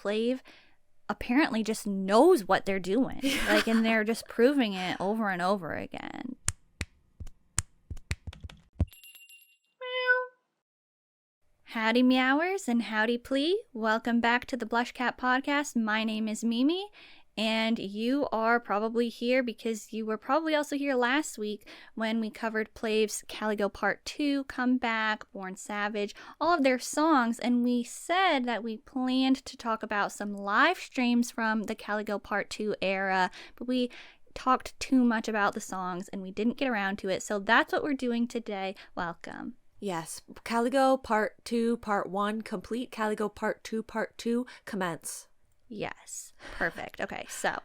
PLAVE apparently just knows what they're doing. Like, and they're just proving it over and over again. Howdy Meowers and howdy plli. Welcome back to the BlushCat podcast. My name is Mimi, and you are probably here because you were probably also here last week when we covered PLAVE's Caligo Pt.2, Comeback, Born Savage, all of their songs, and we said that we planned to talk about some live streams from the Caligo Pt.2 era, but we talked too much about the songs and we didn't get around to it, so that's what we're doing today. Welcome. Yes, Caligo Part 2, Part 1, complete. Caligo Part 2, Part 2, commence. Yes, perfect. Okay, so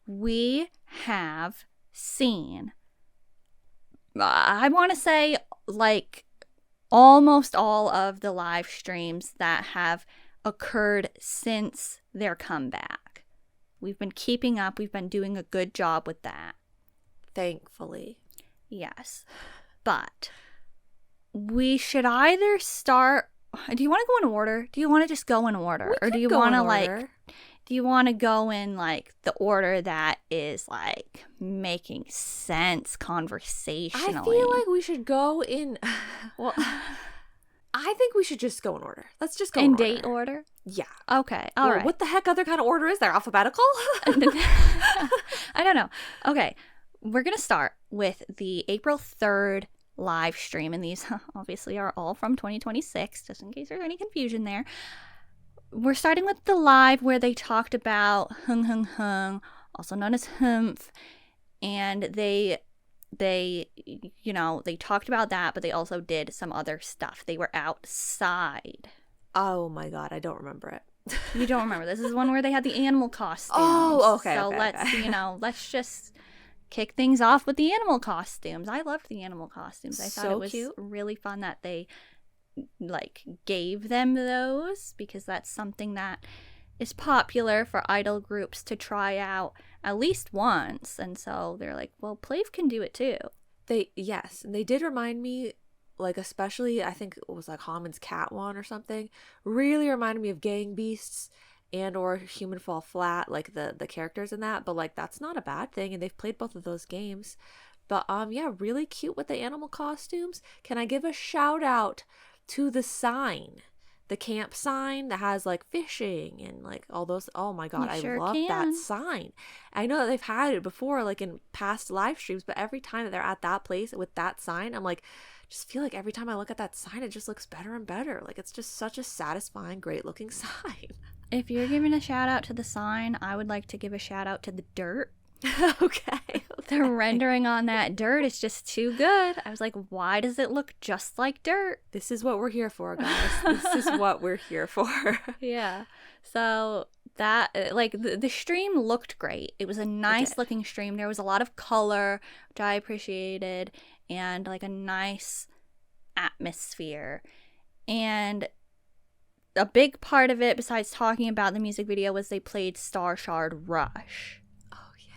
we have seen, I want to say, like, almost all of the live streams that have occurred since their comeback. We've been keeping up. We've been doing a good job with that. Thankfully. Yes, but we should either start. Do you want to go in order? Do you want to just go in order? Or do you want to, like, do you want to go in, like, the order that is, like, making sense conversationally? I feel like we should go in. Well, I think we should just go in order. Let's just go in order. date order? Yeah. Okay. All right. What the heck other kind of order is there? Alphabetical? I don't know. Okay. We're going to start with the April 3rd live stream, and these obviously are all from 2026, just in case there's any confusion there. We're starting with the live where they talked about hung hung hung, also known as humph, and they talked about that, but they also did some other stuff. They were outside. Oh my god, I don't remember it. You don't remember? This is one where they had the animal costumes. Oh, okay. So let's just kick things off with the animal costumes. I loved the animal costumes. I thought it was cute. really fun that they, like, gave them those, because that's something that is popular for idol groups to try out at least once. And so they're like, well, PLAVE can do it too. Yes, and they did remind me, like, especially I think it was like Hamon's cat one or something, really reminded me of Gang Beasts and or Human Fall Flat, like the characters in that, but like that's not a bad thing, and they've played both of those games. But yeah, really cute with the animal costumes. Can I give a shout out to the sign, the camp sign that has like fishing and like all those? Oh my god, I love that sign. I know that they've had it before, like in past live streams, but every time that they're at that place with that sign, I'm like, just feel like every time I look at that sign, it just looks better and better. Like, it's just such a satisfying, great looking sign. If you're giving a shout out to the sign, I would like to give a shout out to the dirt. Okay. The rendering on that dirt is just too good. I was like, why does it look just like dirt? This is what we're here for, guys. This is what we're here for. Yeah. So that, like, the stream looked great. It was a nice looking stream. There was a lot of color, which I appreciated, and like a nice atmosphere. And a big part of it, besides talking about the music video, was they played Star Shard Rush. Oh, yeah.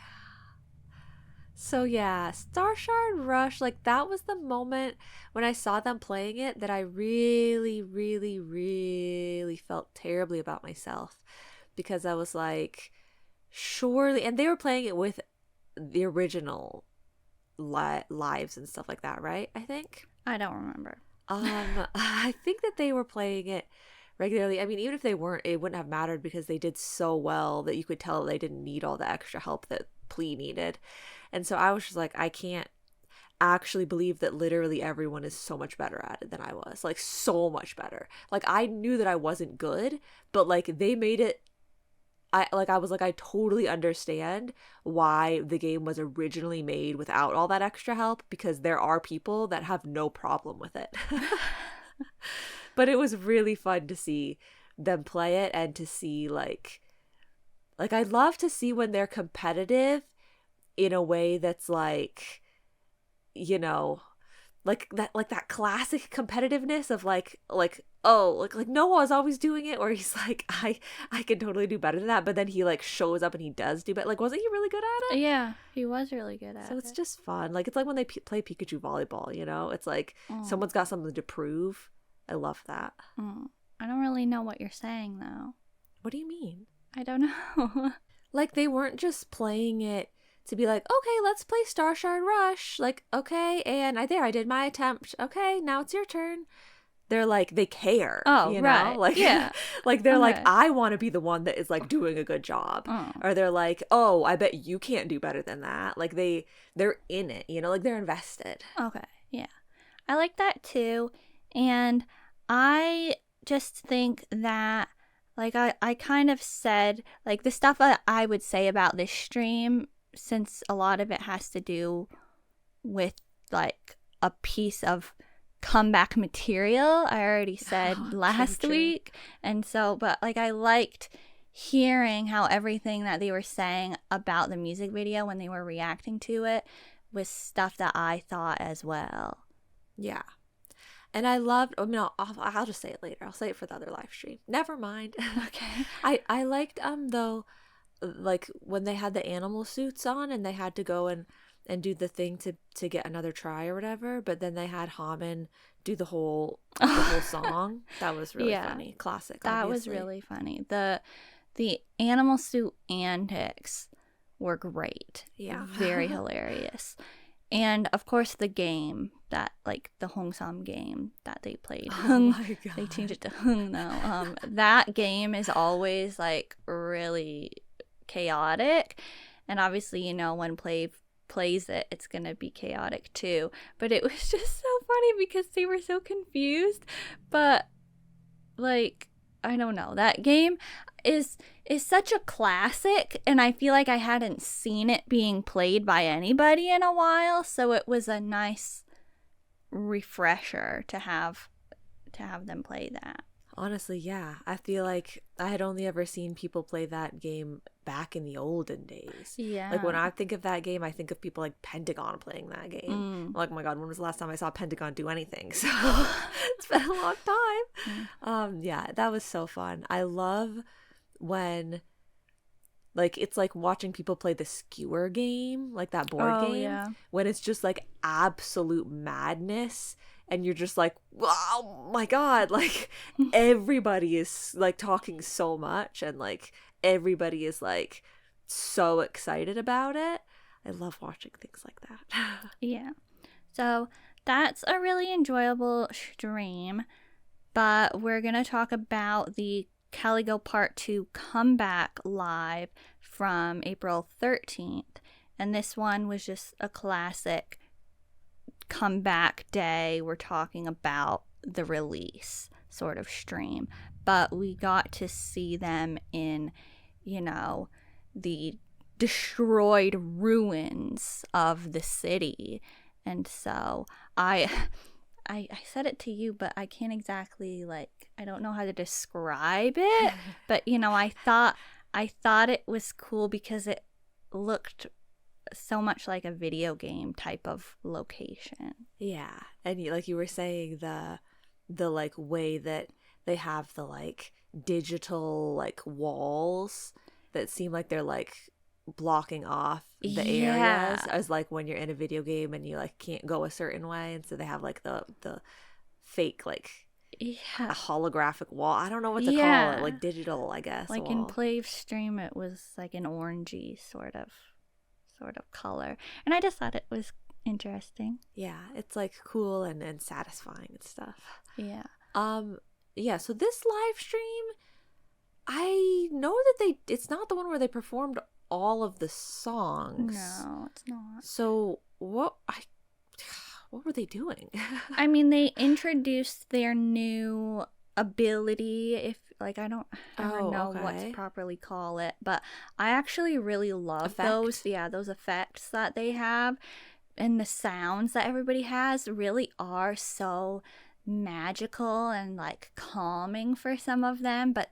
So, yeah, Star Shard Rush, like, that was the moment when I saw them playing it that I really, really, really felt terribly about myself. Because I was like, surely, and they were playing it with the original lives and stuff like that, right? I think. I don't remember. I think that they were playing it regularly. I mean, even if they weren't, it wouldn't have mattered because they did so well that you could tell they didn't need all the extra help that plli needed. And so I was just like, I can't actually believe that literally everyone is so much better at it than I was. Like, so much better. Like, I knew that I wasn't good, but like they made it. I was like, I totally understand why the game was originally made without all that extra help, because there are people that have no problem with it. But it was really fun to see them play it and to see like I love to see when they're competitive in a way that's like, you know, like that classic competitiveness of like Noah is always doing it, or he's like, I can totally do better than that, but then he like shows up and he does do better. Like, wasn't he really good at it? Yeah, he was really good at it. So it's just fun. Like, it's like when they play Pikachu volleyball, you know? It's like someone's got something to prove. I love that. I don't really know what you're saying though. What do you mean? I don't know. Like, they weren't just playing it to be like, okay, let's play Star Shard Rush. Like, okay, and I did my attempt. Okay, now it's your turn. They're like, they care, Oh, you know? right. Like, Yeah. like they're like, Okay. I want to be the one that is like doing a good job. Oh. Or they're like, oh, I bet you can't do better than that. Like, they're in it, you know? Like, they're invested. Okay. Yeah. I like that too. And I just think that, like, I kind of said, like, the stuff that I would say about this stream, since a lot of it has to do with, like, a piece of comeback material, I already said last True. week. And so, but, like, I liked hearing how everything that they were saying about the music video when they were reacting to it was stuff that I thought as well. Yeah. And I loved, I mean, I'll just say it later. I'll say it for the other live stream. Never mind. Okay. I liked, though, like, when they had the animal suits on and they had to go and do the thing to get another try or whatever, but then they had Haman do the whole song. That was really funny. Classic, That obviously. was really funny. The animal suit antics were great. Yeah. Very hilarious. And of course the game that, like, the Hongsam game that they played. Oh my God. They changed it to Hung though. That game is always, like, really chaotic. And obviously, you know, when PLAVE plays it, it's gonna be chaotic too. But it was just so funny because they were so confused. But, like, I don't know. That game is such a classic, and I feel like I hadn't seen it being played by anybody in a while, so it was a nice refresher to have them play that. Honestly, yeah. I feel like I had only ever seen people play that game back in the olden days. Yeah. Like, when I think of that game, I think of people like Pentagon playing that game. Like, oh my God, when was the last time I saw Pentagon do anything? So it's been a long time. Yeah, that was so fun. I love when, like, it's like watching people play the skewer game, like that board game. Yeah. When it's just like absolute madness. And you're just like, oh my God, like, everybody is like talking so much and like everybody is like so excited about it. I love watching things like that. Yeah. So that's a really enjoyable stream, but we're going to talk about the Caligo Pt.2 comeback live from April 13th. And this one was just a classic comeback day. We're talking about the release sort of stream, but we got to see them in, you know, the destroyed ruins of the city. And so I said it to you, but I can't exactly, like, I don't know how to describe it, but, you know, I thought it was cool because it looked so much like a video game type of location. Yeah. And like you were saying, the like way that they have the like digital like walls that seem like they're like blocking off the areas, as like when you're in a video game and you like can't go a certain way, and so they have like the fake like a holographic wall. I don't know what to call it, like digital, I guess. Like wall. in PLAVE stream, it was like an orangey sort of color, and I just thought it was interesting. Yeah, it's like cool and satisfying and stuff. Yeah. Yeah, so this live stream, I know that it's not the one where they performed all of the songs. No, it's not. So what were they doing? I mean, they introduced their new ability, if like I don't ever know what to properly call it, but I actually really love those effects that they have, and the sounds that everybody has really are so magical and like calming for some of them, but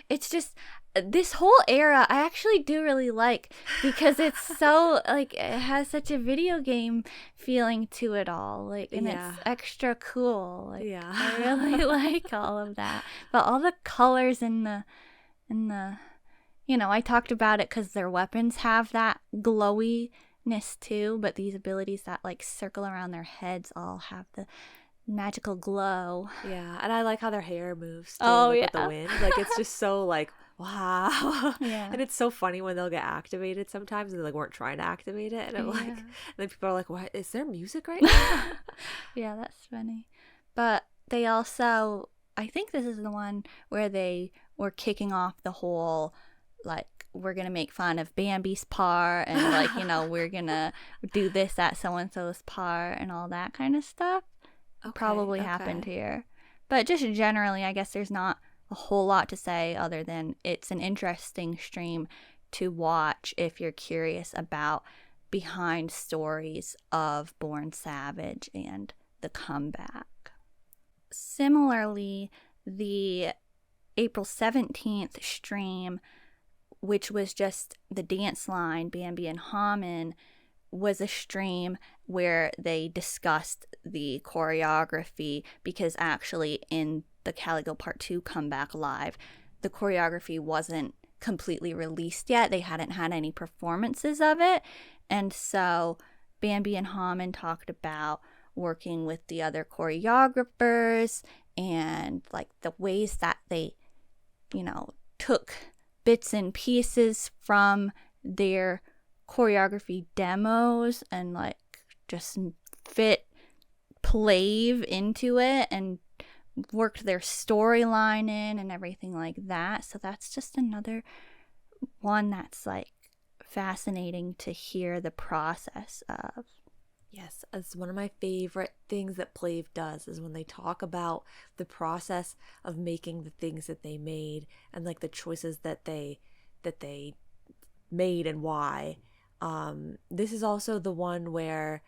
it's just this whole era I actually do really like, because it's so like it has such a video game feeling to it all, like, and it's extra cool, like, I really like all of that. But all the colors in the you know, I talked about it because their weapons have that glowiness too, but these abilities that like circle around their heads all have the magical glow. Yeah, and I like how their hair moves too, Oh, like with the wind. Like, it's just so like Wow. Yeah. And it's so funny when they'll get activated sometimes and they like weren't trying to activate it. And I'm like, and then people are like, what? Is there music right now? Yeah, that's funny. But they also, I think this is the one where they were kicking off the whole, like, we're going to make fun of Bambi's part and, like, you know, we're going to do this at so-and-so's part and all that kind of stuff. Probably happened here. But just generally, I guess there's not a whole lot to say other than it's an interesting stream to watch if you're curious about behind stories of Born Savage and the comeback. Similarly, the April 17th stream, which was just the dance line, Bambi and Haman, was a stream where they discussed the choreography because actually in the Caligo Pt.2 comeback live, the choreography wasn't completely released yet. They hadn't had any performances of it. And so Bambi and Haman talked about working with the other choreographers and like the ways that they, you know, took bits and pieces from their choreography demos and like just fit PLAVE into it and worked their storyline in and everything like that. So that's just another one that's like fascinating to hear the process of. Yes, it's one of my favorite things that PLAVE does is when they talk about the process of making the things that they made and like the choices that they made and why. This is also the one where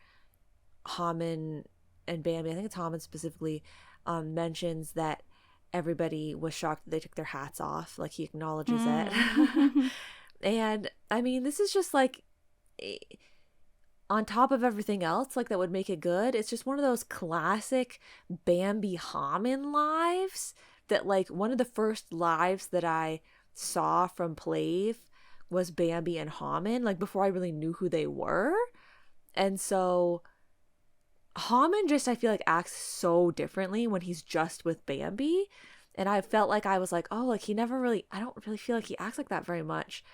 Haman and Bambi, I think it's Haman specifically, mentions that everybody was shocked that they took their hats off. Like he acknowledges it. And I mean, this is just like on top of everything else, like that would make it good. It's just one of those classic Bambi Haman lives that like one of the first lives that I saw from PLAVE was Bambi and Haman, like before I really knew who they were. And so Haman just, I feel like acts so differently when he's just with Bambi. And I felt like I was like, oh, like he never really, I don't really feel like he acts like that very much.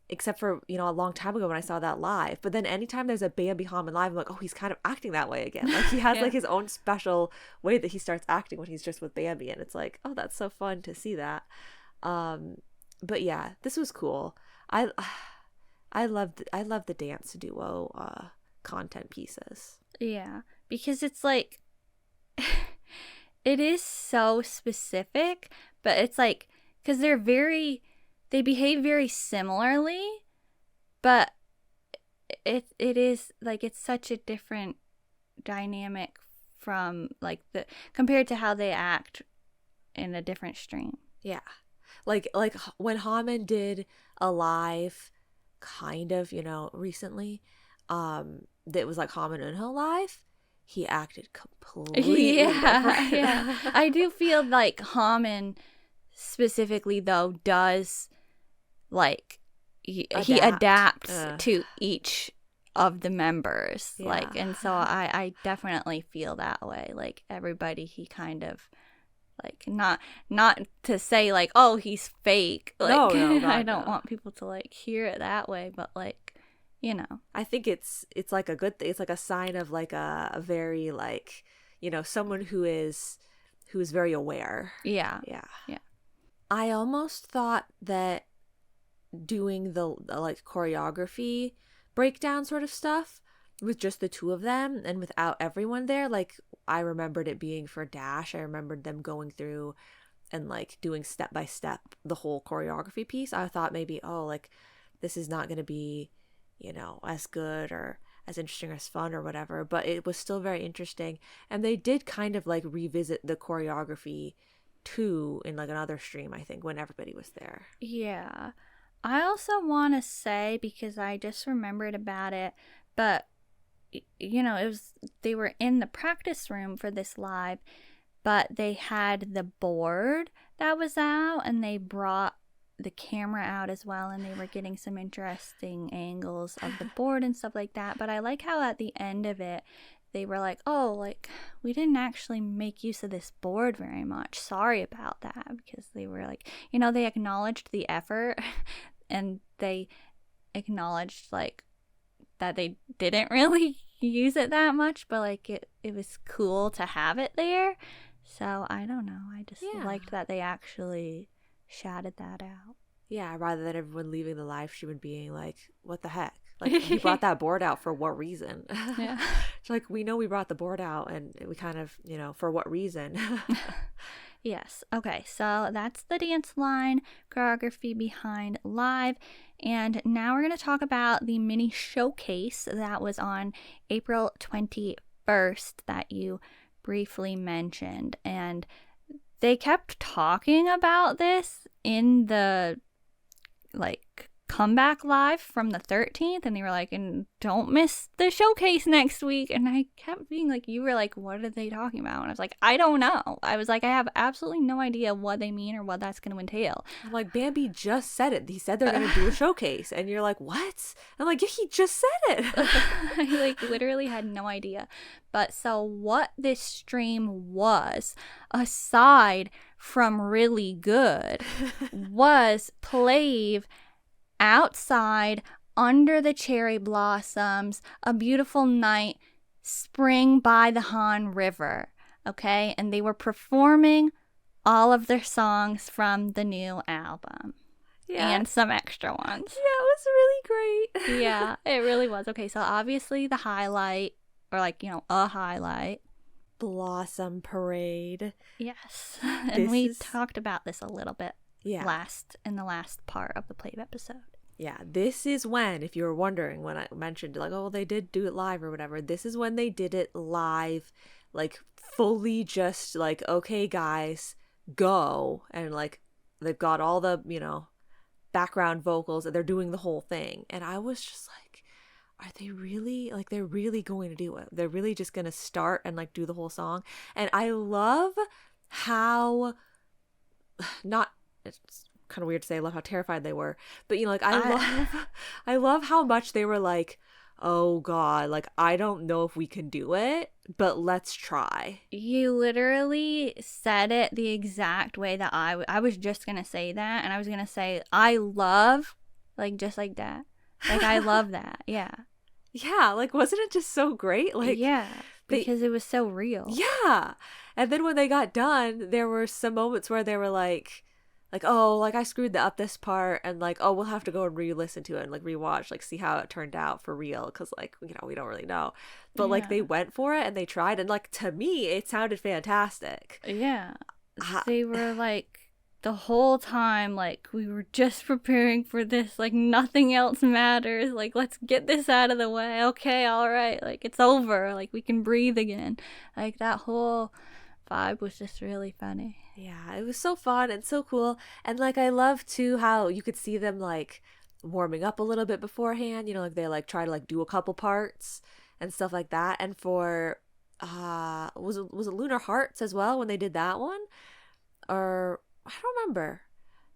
Except for, you know, a long time ago when I saw that live. But then anytime there's a Bambi Haman live, I'm like, oh, he's kind of acting that way again. Like he has like his own special way that he starts acting when he's just with Bambi. And it's like, oh, that's so fun to see that. But yeah, this was cool. I love the dance duo content pieces. Yeah, because it's like it is so specific, but it's like because they behave very similarly, but it is like it's such a different dynamic from like the compared to how they act in a different stream. Yeah. Like when Haman did a live kind of, you know, recently, that was like Haman and Hill live, he acted completely different. Yeah. I do feel like Haman specifically though does like he adapts to each of the members. Yeah. Like, and so I definitely feel that way. Like everybody he kind of like not to say like, oh, he's fake. Like no, I don't want people to like hear it that way, but like, you know. I think it's like a good it's like a sign of like a very like, you know, someone who is very aware. Yeah. I almost thought that doing the like choreography breakdown sort of stuff with just the two of them and without everyone there, like I remembered it being for Dash. I remembered them going through and like doing step by step the whole choreography piece. I thought maybe, oh, like this is not going to be, you know, as good or as interesting or as fun or whatever, but it was still very interesting. And they did kind of like revisit the choreography too in like another stream, I think, when everybody was there. Yeah. I also want to say, because I just remembered about it, but you know, they were in the practice room for this live, but they had the board that was out and they brought the camera out as well, and they were getting some interesting angles of the board and stuff like that. But I like how at the end of it they were like, oh, like, we didn't actually make use of this board very much. Sorry about that. Because they were like, you know, they acknowledged the effort and they acknowledged, like, that they didn't really use it that much, but, like, it was cool to have it there. So, I don't know. I just liked that they actually shouted that out. Yeah, rather than everyone leaving the live stream and being like, what the heck? Like, you brought that board out for what reason? Yeah. It's like, we know we brought the board out, and we kind of, you know, for what reason? Yes. Okay, so that's the dance line choreography behind live. And now we're going to talk about the mini showcase that was on April 21st that you briefly mentioned. And they kept talking about this in the, like, comeback live from the 13th, and they were like, and don't miss the showcase next week. And I kept being like, you were like, what are they talking about? And I was like, I don't know. I was like, I have absolutely no idea what they mean or what that's going to entail. I'm like, Bambi just said it. He said they're going to do a showcase. And you're like, what? I'm like, yeah, he just said it. I like literally had no idea. But so what this stream was, aside from really good, was PLAVE outside under the cherry blossoms, a beautiful night, spring by the Han River. Okay, and they were performing all of their songs from the new album. Yeah. And some extra ones. Yeah, it was really great. Yeah, it really was. Okay, so obviously the highlight, or like, you know, a highlight, Blossom Parade. yes. And we talked about this a little bit in the last part of the PLAVE episode. Yeah, this is when, if you were wondering, when I mentioned like, oh, they did do it live or whatever, this is when they did it live, like fully just like, okay guys, go. And like they've got all the, you know, background vocals and they're doing the whole thing. And I was just like, are they really, like, they're really going to do it? They're really just going to start and like do the whole song. And I love how, not, it's kind of weird to say, I love how terrified they were, but you know, like, I love how much they were like, oh god, like, I don't know if we can do it, but let's try. You literally said it the exact way that I was just gonna say that, and I was gonna say, I love, like, just like that, like, I love that. Yeah, like, wasn't it just so great? Like, yeah, because it was so real. Yeah. And then when they got done, there were some moments where they were like, oh, like, I screwed up this part, and like, oh, we'll have to go and re-listen to it and like rewatch, like, see how it turned out for real, because like, you know, we don't really know, but like, they went for it and they tried, and like, to me it sounded fantastic. Yeah, they were like, the whole time, like, we were just preparing for this, like, nothing else matters, like, let's get this out of the way, okay, all right, like, it's over, like, we can breathe again. Like, that whole vibe was just really funny. Yeah, it was so fun and so cool. And like, I love too how you could see them like warming up a little bit beforehand, you know, like they like try to like do a couple parts and stuff like that. And for was it Lunar Hearts as well when they did that one? Or I don't remember.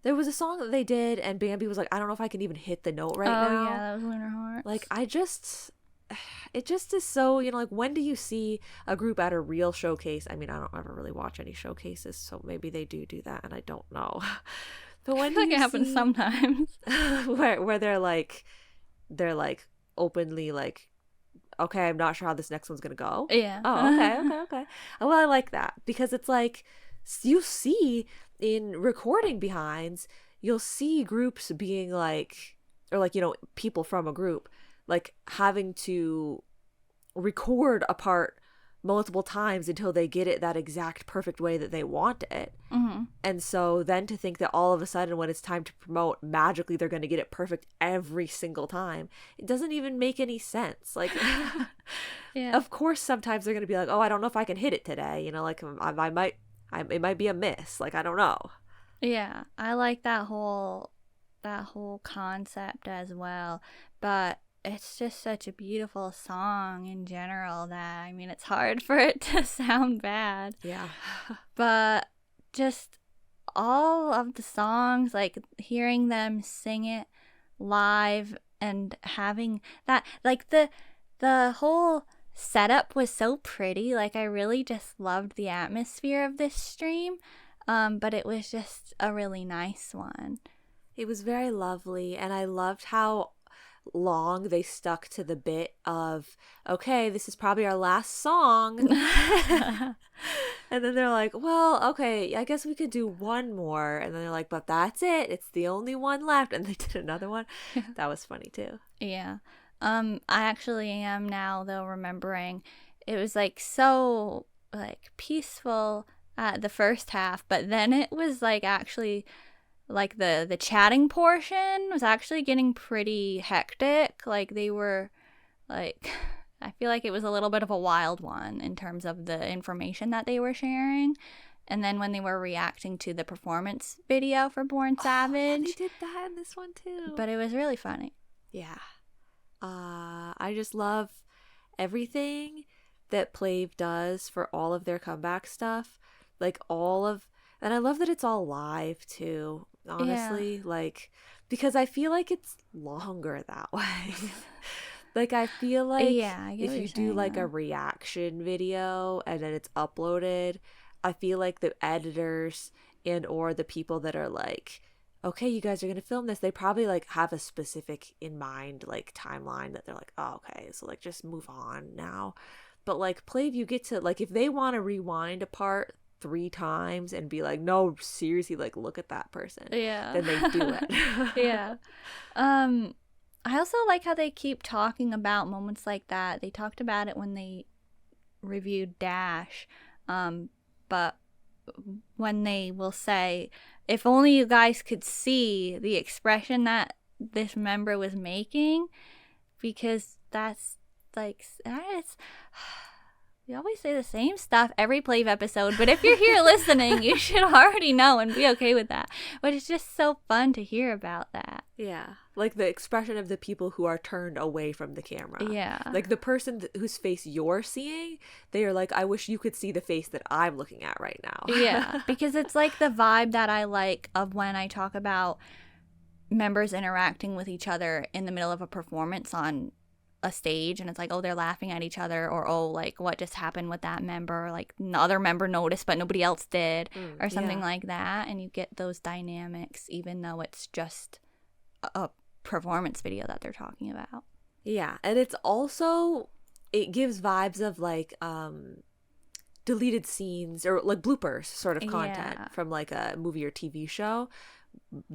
There was a song that they did and Bambi was like, I don't know if I can even hit the note right now. Oh yeah, that was Lunar Hearts. Like, it just is so, you know, like, when do you see a group at a real showcase? I mean, I don't ever really watch any showcases, so maybe they do that and I don't know. But when do it happens sometimes where they're like openly like, okay, I'm not sure how this next one's gonna go. Yeah. Oh, okay. Well, I like that because it's like, you see in recording behinds, you'll see groups being like, or like, you know, people from a group like having to record a part multiple times until they get it that exact perfect way that they want it. Mm-hmm. And so then to think that all of a sudden when it's time to promote, magically they're going to get it perfect every single time, it doesn't even make any sense. Like, yeah. Of course sometimes they're going to be like, oh, I don't know if I can hit it today, you know, like, it might be a miss, like, I don't know. Yeah, I like that whole concept as well, but it's just such a beautiful song in general that, I mean, it's hard for it to sound bad. Yeah. But just all of the songs, like, hearing them sing it live and having that, like, the whole setup was so pretty. Like, I really just loved the atmosphere of this stream. But it was just a really nice one. It was very lovely, and I loved how long they stuck to the bit of, okay, this is probably our last song. And then they're like, well, okay, I guess we could do one more. And then they're like, but that's it. It's the only one left. And they did another one. That was funny too. Yeah. I actually am now, though, remembering it was like so like peaceful at the first half, but then it was like actually like the chatting portion was actually getting pretty hectic. Like they were like, I feel like it was a little bit of a wild one in terms of the information that they were sharing. And then when they were reacting to the performance video for Born Savage. They did that in this one too. But it was really funny. Yeah. I just love everything that PLAVE does for all of their comeback stuff. Like and I love that it's all live too, honestly. Yeah. Like, because I feel like it's longer that way. Like, I feel like if you do like a reaction video and then it's uploaded, I feel like the editors and or the people that are like, okay, you guys are gonna film this, they probably like have a specific in mind like timeline that they're like, oh, okay, so like just move on now. But like PLAVE, you get to like, if they want to rewind a part 3 times and be like, no, seriously, like look at that person, then they do it. Yeah. I also like how they keep talking about moments like that. They talked about it when they reviewed Dash, but when they will say, if only you guys could see the expression that this member was making, because that's like, it's, we always say the same stuff every PLAVE episode, but if you're here listening, you should already know and be okay with that. But it's just so fun to hear about that. Yeah. Like the expression of the people who are turned away from the camera. Yeah. Like the person whose face you're seeing, they are like, I wish you could see the face that I'm looking at right now. Yeah. Because it's like the vibe that I like of when I talk about members interacting with each other in the middle of a performance on a stage, and it's like, oh, they're laughing at each other, or oh, like what just happened with that member, like the other member noticed but nobody else did, or something like that. And you get those dynamics even though it's just a performance video that they're talking about. Yeah. And it's also, it gives vibes of like deleted scenes or like bloopers sort of content from like a movie or TV show.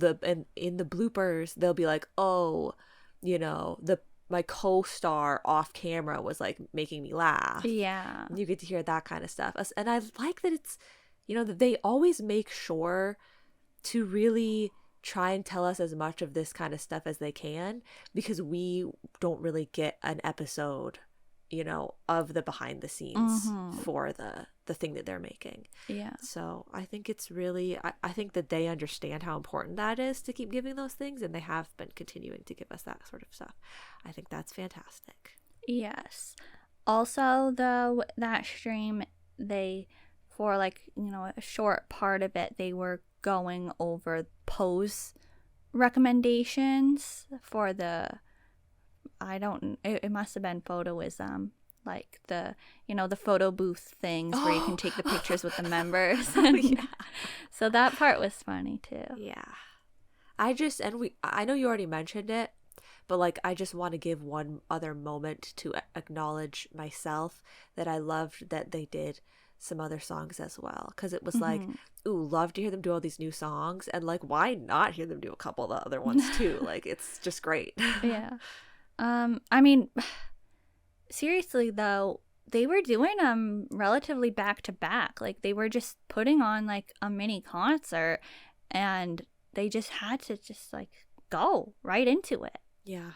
And in the bloopers they'll be like, oh, you know, my co-star off camera was like making me laugh. Yeah. You get to hear that kind of stuff. And I like that it's, you know, that they always make sure to really try and tell us as much of this kind of stuff as they can, because we don't really get an episode, you know, of the behind the scenes for the thing that they're making. Yeah. So I think it's really, I think that they understand how important that is to keep giving those things, and they have been continuing to give us that sort of stuff. I think that's fantastic. Yes. Also, though, that stream, they, for like, you know, a short part of it, they were going over pose recommendations for the, it must have been photoism, like the, you know, the photo booth things where you can take the pictures with the members. Yeah. So that part was funny too. Yeah. I know you already mentioned it, but like I just want to give one other moment to acknowledge myself that I loved that they did some other songs as well, because it was like, ooh, love to hear them do all these new songs, and like why not hear them do a couple of the other ones too? Like it's just great. Yeah. I mean, seriously though, they were doing them relatively back to back. Like they were just putting on like a mini concert, and they just had to just like go right into it. Yeah.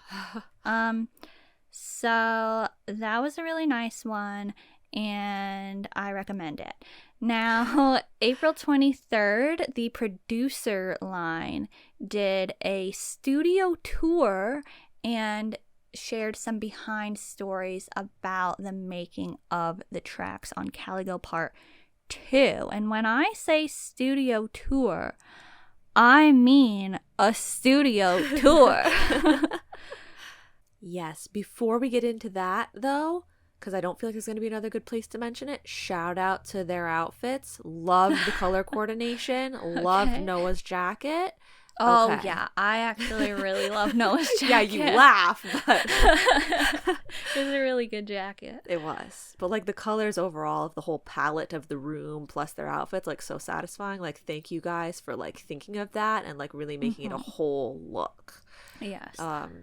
So that was a really nice one, and I recommend it. Now, April 23rd, the producer line did a studio tour and shared some behind stories about the making of the tracks on Caligo Pt.2. And when I say studio tour, I mean a studio tour. Yes. Before we get into that, though, because I don't feel like there's going to be another good place to mention it. Shout out to their outfits. Loved the color coordination. Loved Noah's jacket. Oh, okay. yeah. I actually really love Noah's jacket. Yeah, you laugh, but it was a really good jacket. It was. But like the colors overall of the whole palette of the room plus their outfits, like so satisfying. Like thank you guys for like thinking of that and like really making it a whole look. Yes.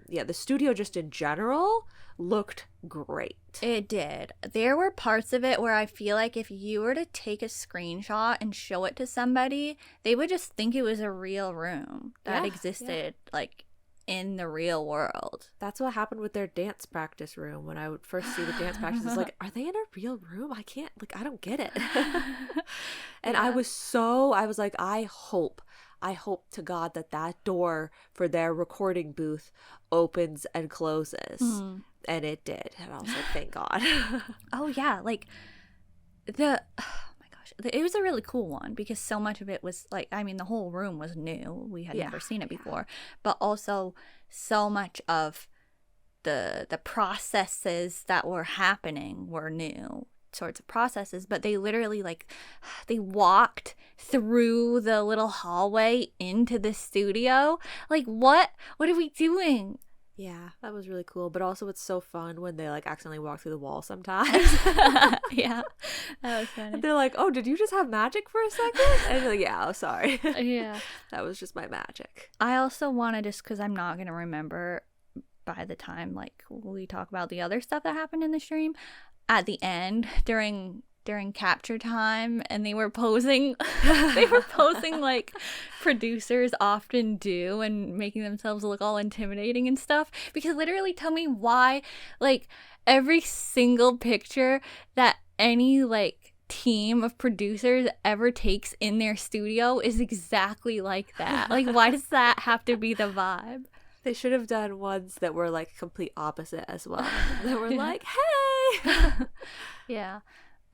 Yeah, the studio just in general looked great. It did. There were parts of it where I feel like if you were to take a screenshot and show it to somebody, they would just think it was a real room that existed like in the real world. That's what happened with their dance practice room. When I would first see the dance practice, it's like, are they in a real room? I don't get it. And I was like, I hope to God that door for their recording booth opens and closes. And it did. And I was like, thank God. Oh, yeah. Like, oh my gosh. It was a really cool one because so much of it was like, I mean, the whole room was new. We had never seen it before. But also so much of the processes that were happening were new sorts of processes, but they literally they walked through the little hallway into the studio. Like, what are we doing? Yeah, that was really cool. But also it's so fun when they like accidentally walk through the wall sometimes. Yeah, that was funny. They're like, oh, did you just have magic for a second? And you're like, yeah, oh, sorry. Yeah. That was just my magic. I also want to, just because I'm not going to remember by the time like we talk about the other stuff that happened in the stream, at the end during capture time, and they were posing like producers often do, and making themselves look all intimidating and stuff. Because literally, tell me why like every single picture that any like team of producers ever takes in their studio is exactly like that. Like, why does that have to be the vibe? They should have done ones that were like complete opposite as well. That were like, hey. Yeah.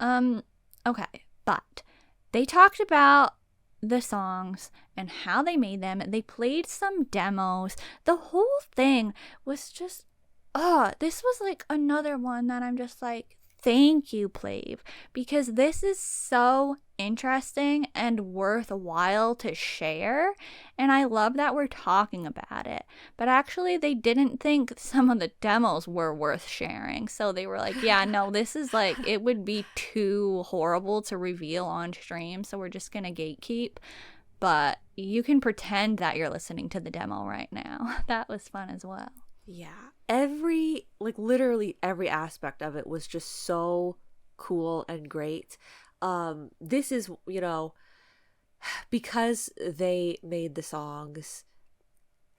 Okay, but they talked about the songs and how they made them. They played some demos. The whole thing was just, this was like another one that I'm just like, thank you, PLAVE, because this is so interesting and worthwhile to share, and I love that we're talking about it. But actually, they didn't think some of the demos were worth sharing, so they were like, yeah, no, this is like, it would be too horrible to reveal on stream, so we're just gonna gatekeep. But you can pretend that you're listening to the demo right now. That was fun as well. Yeah. Literally every aspect of it was just so cool and great. This is, because they made the songs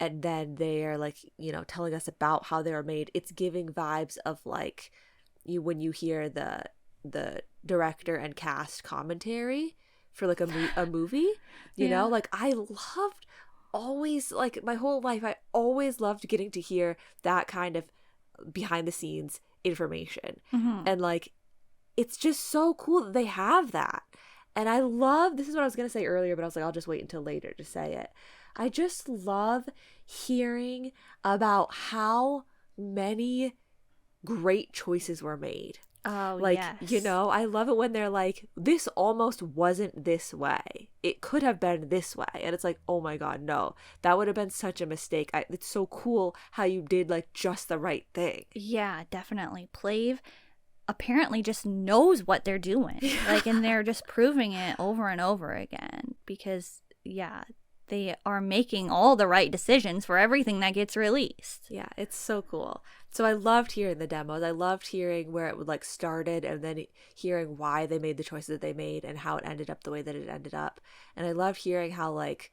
and then they're like, telling us about how they were made, it's giving vibes of like when you hear the director and cast commentary for like a movie, you know, like I loved always, like my whole life, I always loved getting to hear that kind of behind the scenes information. And like, it's just so cool that they have that. And I love, this is what I was going to say earlier, but I was like, I'll just wait until later to say it. I just love hearing about how many great choices were made. Oh, like, yes. I love it when they're like, this almost wasn't this way. It could have been this way. And it's like, oh my God, no, that would have been such a mistake. It's so cool how you did like just the right thing. Yeah, definitely. PLAVE apparently just knows what they're doing. Like, and they're just proving it over and over again because, yeah, they are making all the right decisions for everything that gets released. Yeah, it's so cool. So I loved hearing the demos. I loved hearing where it would like started and then hearing why they made the choices that they made and how it ended up the way that it ended up. And I loved hearing how like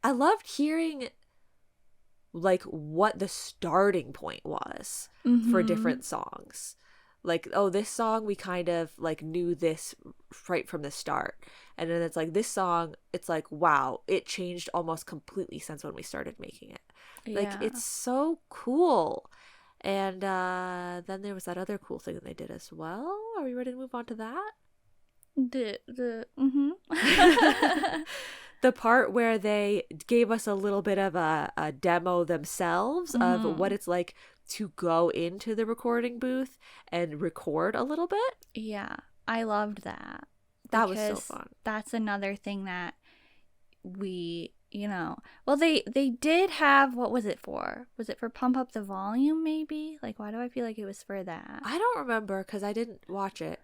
I loved hearing like what the starting point was for different songs. Like, oh, this song, we kind of like knew this right from the start. And then it's like this song, it's like, wow, it changed almost completely since when we started making it. Yeah. Like, it's so cool. And then there was that other cool thing that they did as well. Are we ready to move on to that? The part where they gave us a little bit of a demo themselves of what it's like to go into the recording booth and record a little bit. Yeah, I loved that. That was so fun. That's another thing that we, well, they did have, what was it for? Was it for Pump Up the Volume, maybe? Like, why do I feel like it was for that? I don't remember because I didn't watch it.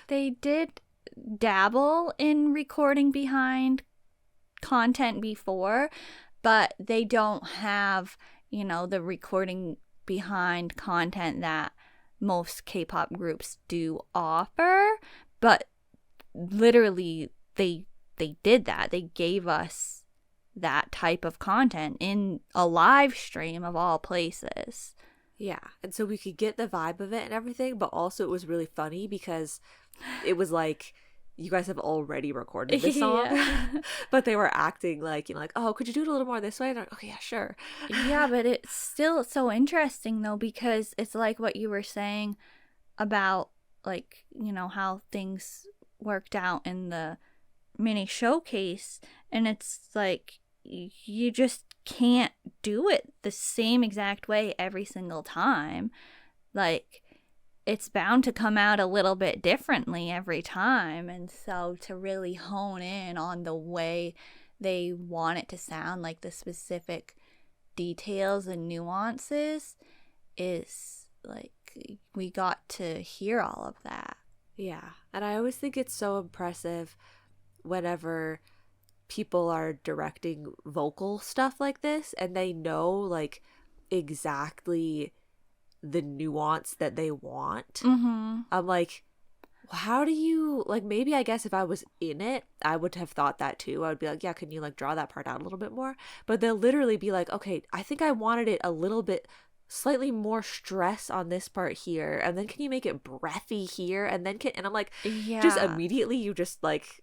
They did dabble in recording behind content before, but they don't have, the recording behind content that most K-pop groups do offer. But literally, they did that. They gave us that type of content in a live stream of all places. Yeah, and so we could get the vibe of it and everything, but also it was really funny because it was like, you guys have already recorded this song, but they were acting like, like, oh, could you do it a little more this way? And I'm like, okay, yeah, sure. Yeah, but it's still so interesting though, because it's like what you were saying about, like, how things worked out in the mini showcase, and it's like you just can't do it the same exact way every single time. Like, it's bound to come out a little bit differently every time, and so to really hone in on the way they want it to sound, like the specific details and nuances, is like, we got to hear all of that. Yeah, and I always think it's so impressive whenever people are directing vocal stuff like this and they know like exactly the nuance that they want. Mm-hmm. I'm like, how do you, like, maybe I guess if I was in it, I would have thought that too. I would be like, yeah, can you like draw that part out a little bit more? But they'll literally be like, okay, I think I wanted it a little bit slightly more stress on this part here, and then can you make it breathy here, and then and I'm like, yeah, just immediately you just like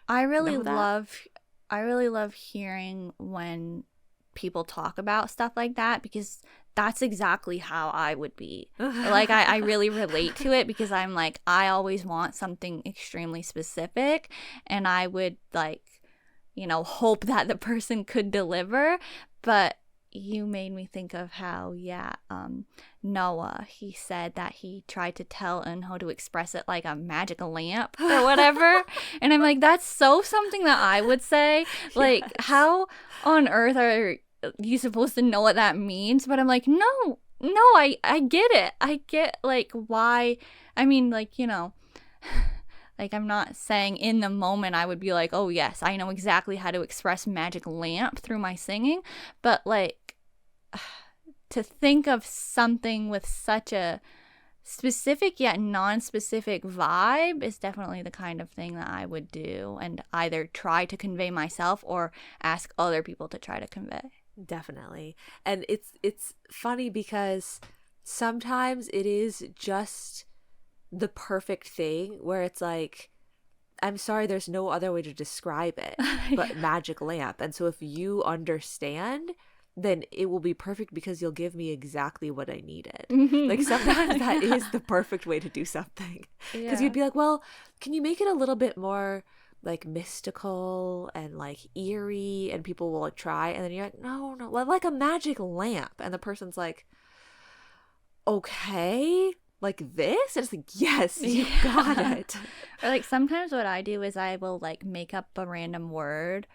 I really love hearing when people talk about stuff like that, because that's exactly how I would be. Like, I really relate to it, because I'm like, I always want something extremely specific, and I would like, hope that the person could deliver. But you made me think of how, Noah, he said that he tried to tell Eunho to express it like a magic lamp or whatever. And I'm like, that's so something that I would say. Like, yes. How on earth are you supposed to know what that means? But I'm like, no, I get it. I get, like, why. I mean, like, like, I'm not saying in the moment I would be like, oh yes, I know exactly how to express magic lamp through my singing. But like, to think of something with such a specific yet non-specific vibe is definitely the kind of thing that I would do, and either try to convey myself or ask other people to try to convey. Definitely. And it's funny because sometimes it is just the perfect thing where it's like, I'm sorry, there's no other way to describe it but magic lamp. And so if you understand, then it will be perfect because you'll give me exactly what I needed. Mm-hmm. Like, sometimes that is the perfect way to do something. Because you'd be like, well, can you make it a little bit more like mystical and like eerie? And people will like try, and then you're like, no, like a magic lamp. And the person's like, okay, like this? And it's like, yes, you got it. Or like, sometimes what I do is I will like make up a random word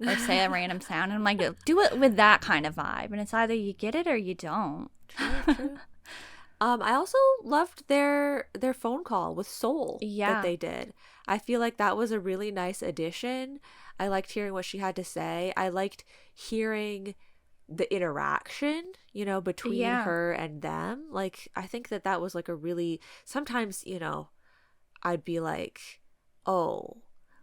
or say a random sound, and I'm like, do it with that kind of vibe, and it's either you get it or you don't. True. I also loved their phone call with Soul that they did. I feel like that was a really nice addition. I liked hearing what she had to say. I liked hearing the interaction, between her and them. Like, I think that was like a really, sometimes, I'd be like, oh,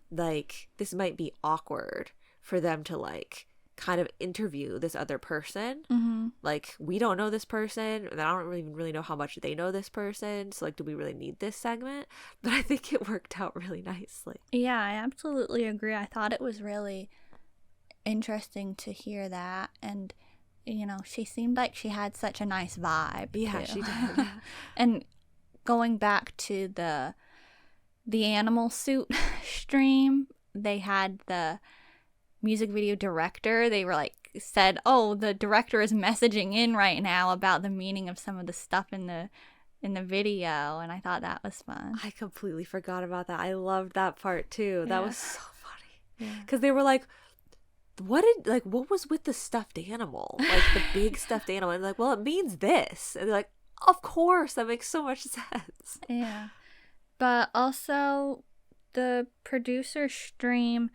like, this might be awkward for them to like kind of interview this other person. Mm-hmm. Like, we don't know this person, and I don't even really know how much they know this person, so like, do we really need this segment? But I think it worked out really nicely. Yeah, I absolutely agree. I thought it was really interesting to hear that, and she seemed like she had such a nice vibe. Yeah, too. She did. And going back to the animal suit stream, they had the music video director. They were like said, oh, the director is messaging in right now about the meaning of some of the stuff in the video, and I thought that was fun. I completely forgot about that. I loved that part too. Yeah. That was so funny. Because they were like, what was with the stuffed animal? Like the big stuffed animal. And like, well, it means this. And they're like, of course, that makes so much sense. Yeah. But also the producer stream,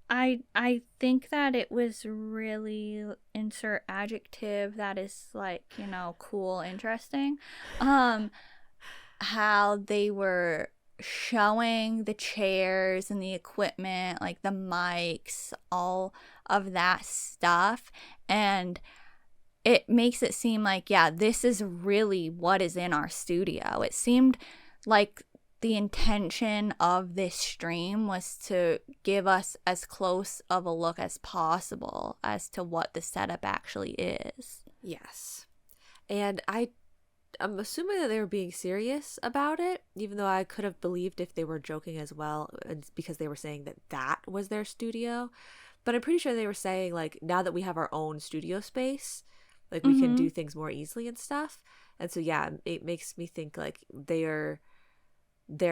I think that it was really, insert adjective that is like, you know, cool, interesting. How they were showing the chairs and the equipment, like the mics, all of that stuff, and it makes it seem like, yeah, this is really what is in our studio. It seemed like the intention of this stream was to give us as close of a look as possible as to what the setup actually is. Yes. And I'm assuming that they were being serious about it, even though I could have believed if they were joking as well, because they were saying that that was their studio. But I'm pretty sure they were saying, like, now that we have our own studio space, like, we can do things more easily and stuff. And so, yeah, it makes me think, like, they're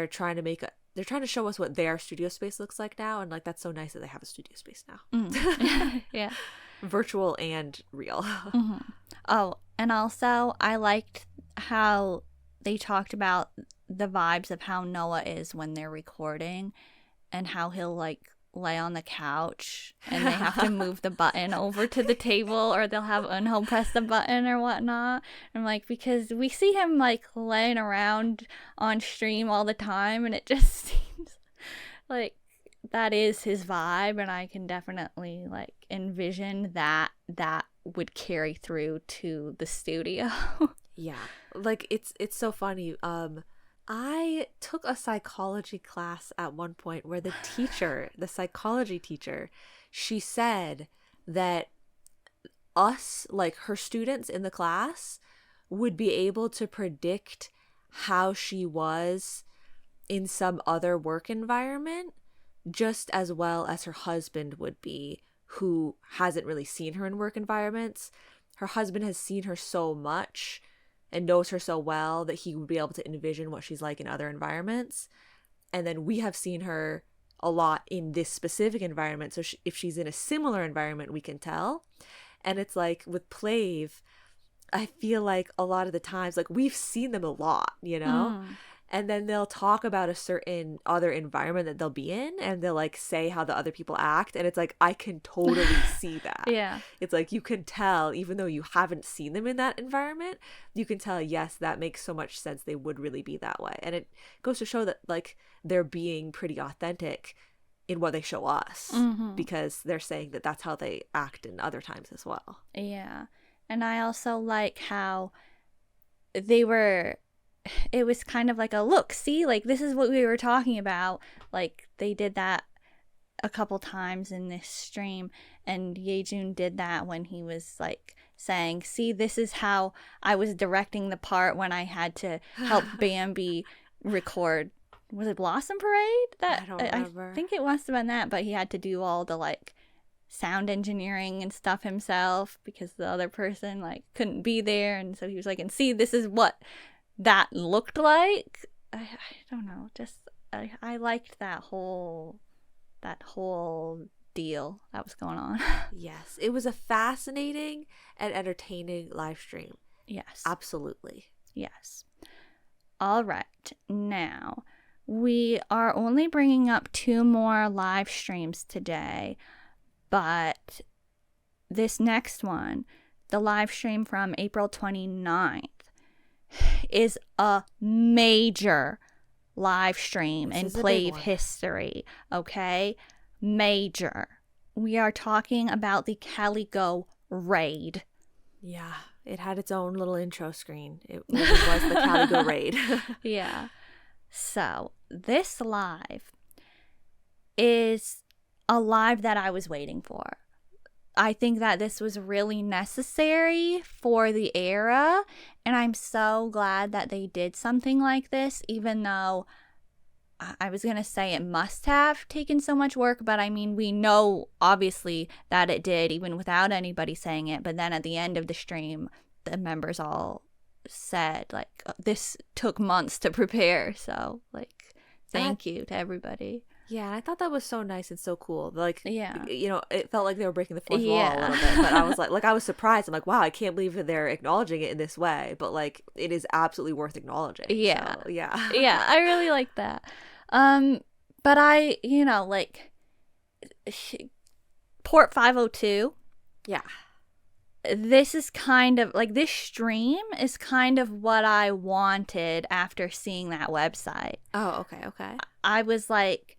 trying to show us what their studio space looks like now. And, like, that's so nice that they have a studio space now. Yeah. Virtual and real. Oh, and also I liked how they talked about the vibes of how Noah is when they're recording, and how he'll like lay on the couch and they have to move the button over to the table, or they'll have Unho press the button or whatnot. I'm like, because we see him like laying around on stream all the time, and it just seems like that is his vibe, and I can definitely like envision that would carry through to the studio. Yeah, like it's so funny. I took a psychology class at one point where the psychology teacher, she said that us, like her students in the class, would be able to predict how she was in some other work environment just as well as her husband would be, who hasn't really seen her in work environments. Her husband has seen her so much and knows her so well that he would be able to envision what she's like in other environments. And then we have seen her a lot in this specific environment. So if she's in a similar environment, we can tell. And it's like with PLAVE, I feel like a lot of the times, like we've seen them a lot, you know? And then they'll talk about a certain other environment that they'll be in, and they'll like say how the other people act, and it's like I can totally see that. Yeah. It's like you can tell, even though you haven't seen them in that environment, you can tell, yes, that makes so much sense. They would really be that way. And it goes to show that like they're being pretty authentic in what they show us, because they're saying that that's how they act in other times as well. Yeah. And I also like how it was kind of like a look, see, like this is what we were talking about. Like they did that a couple times in this stream, and Yejun did that when he was like saying, see, this is how I was directing the part when I had to help Bambi record. Was it Blossom Parade? I don't remember. I think it must have been that, but he had to do all the like sound engineering and stuff himself because the other person like couldn't be there, and so he was like, and see, this is what that looked like. I don't know, just I liked that whole deal that was going on. Yes, it was a fascinating and entertaining live stream. Yes, absolutely. Yes. All right, now we are only bringing up 2 more live streams today, but this next one, the live stream from April 29th, is a major live stream in PLAVE history, okay? Major. We are talking about the Caligo raid. Yeah, it had its own little intro screen. It was the Caligo raid. Yeah. So, this live is a live that I was waiting for. I think that this was really necessary for the era, and I'm so glad that they did something like this, even though I was going to say it must have taken so much work, but I mean, we know obviously that it did, even without anybody saying it. But then at the end of the stream, the members all said, like, this took months to prepare. So, like, thank you to everybody. Yeah, and I thought that was so nice and so cool. Like, Yeah. you know, it felt like they were breaking the fourth wall a little bit. But I was like I was surprised. I'm like, wow, I can't believe that they're acknowledging it in this way. But like, it is absolutely worth acknowledging. Yeah. So, yeah. Yeah, I really like that. But I, you know, like, Port 502. Yeah. This is kind of like, this stream is kind of what I wanted after seeing that website. Oh, okay. I was like,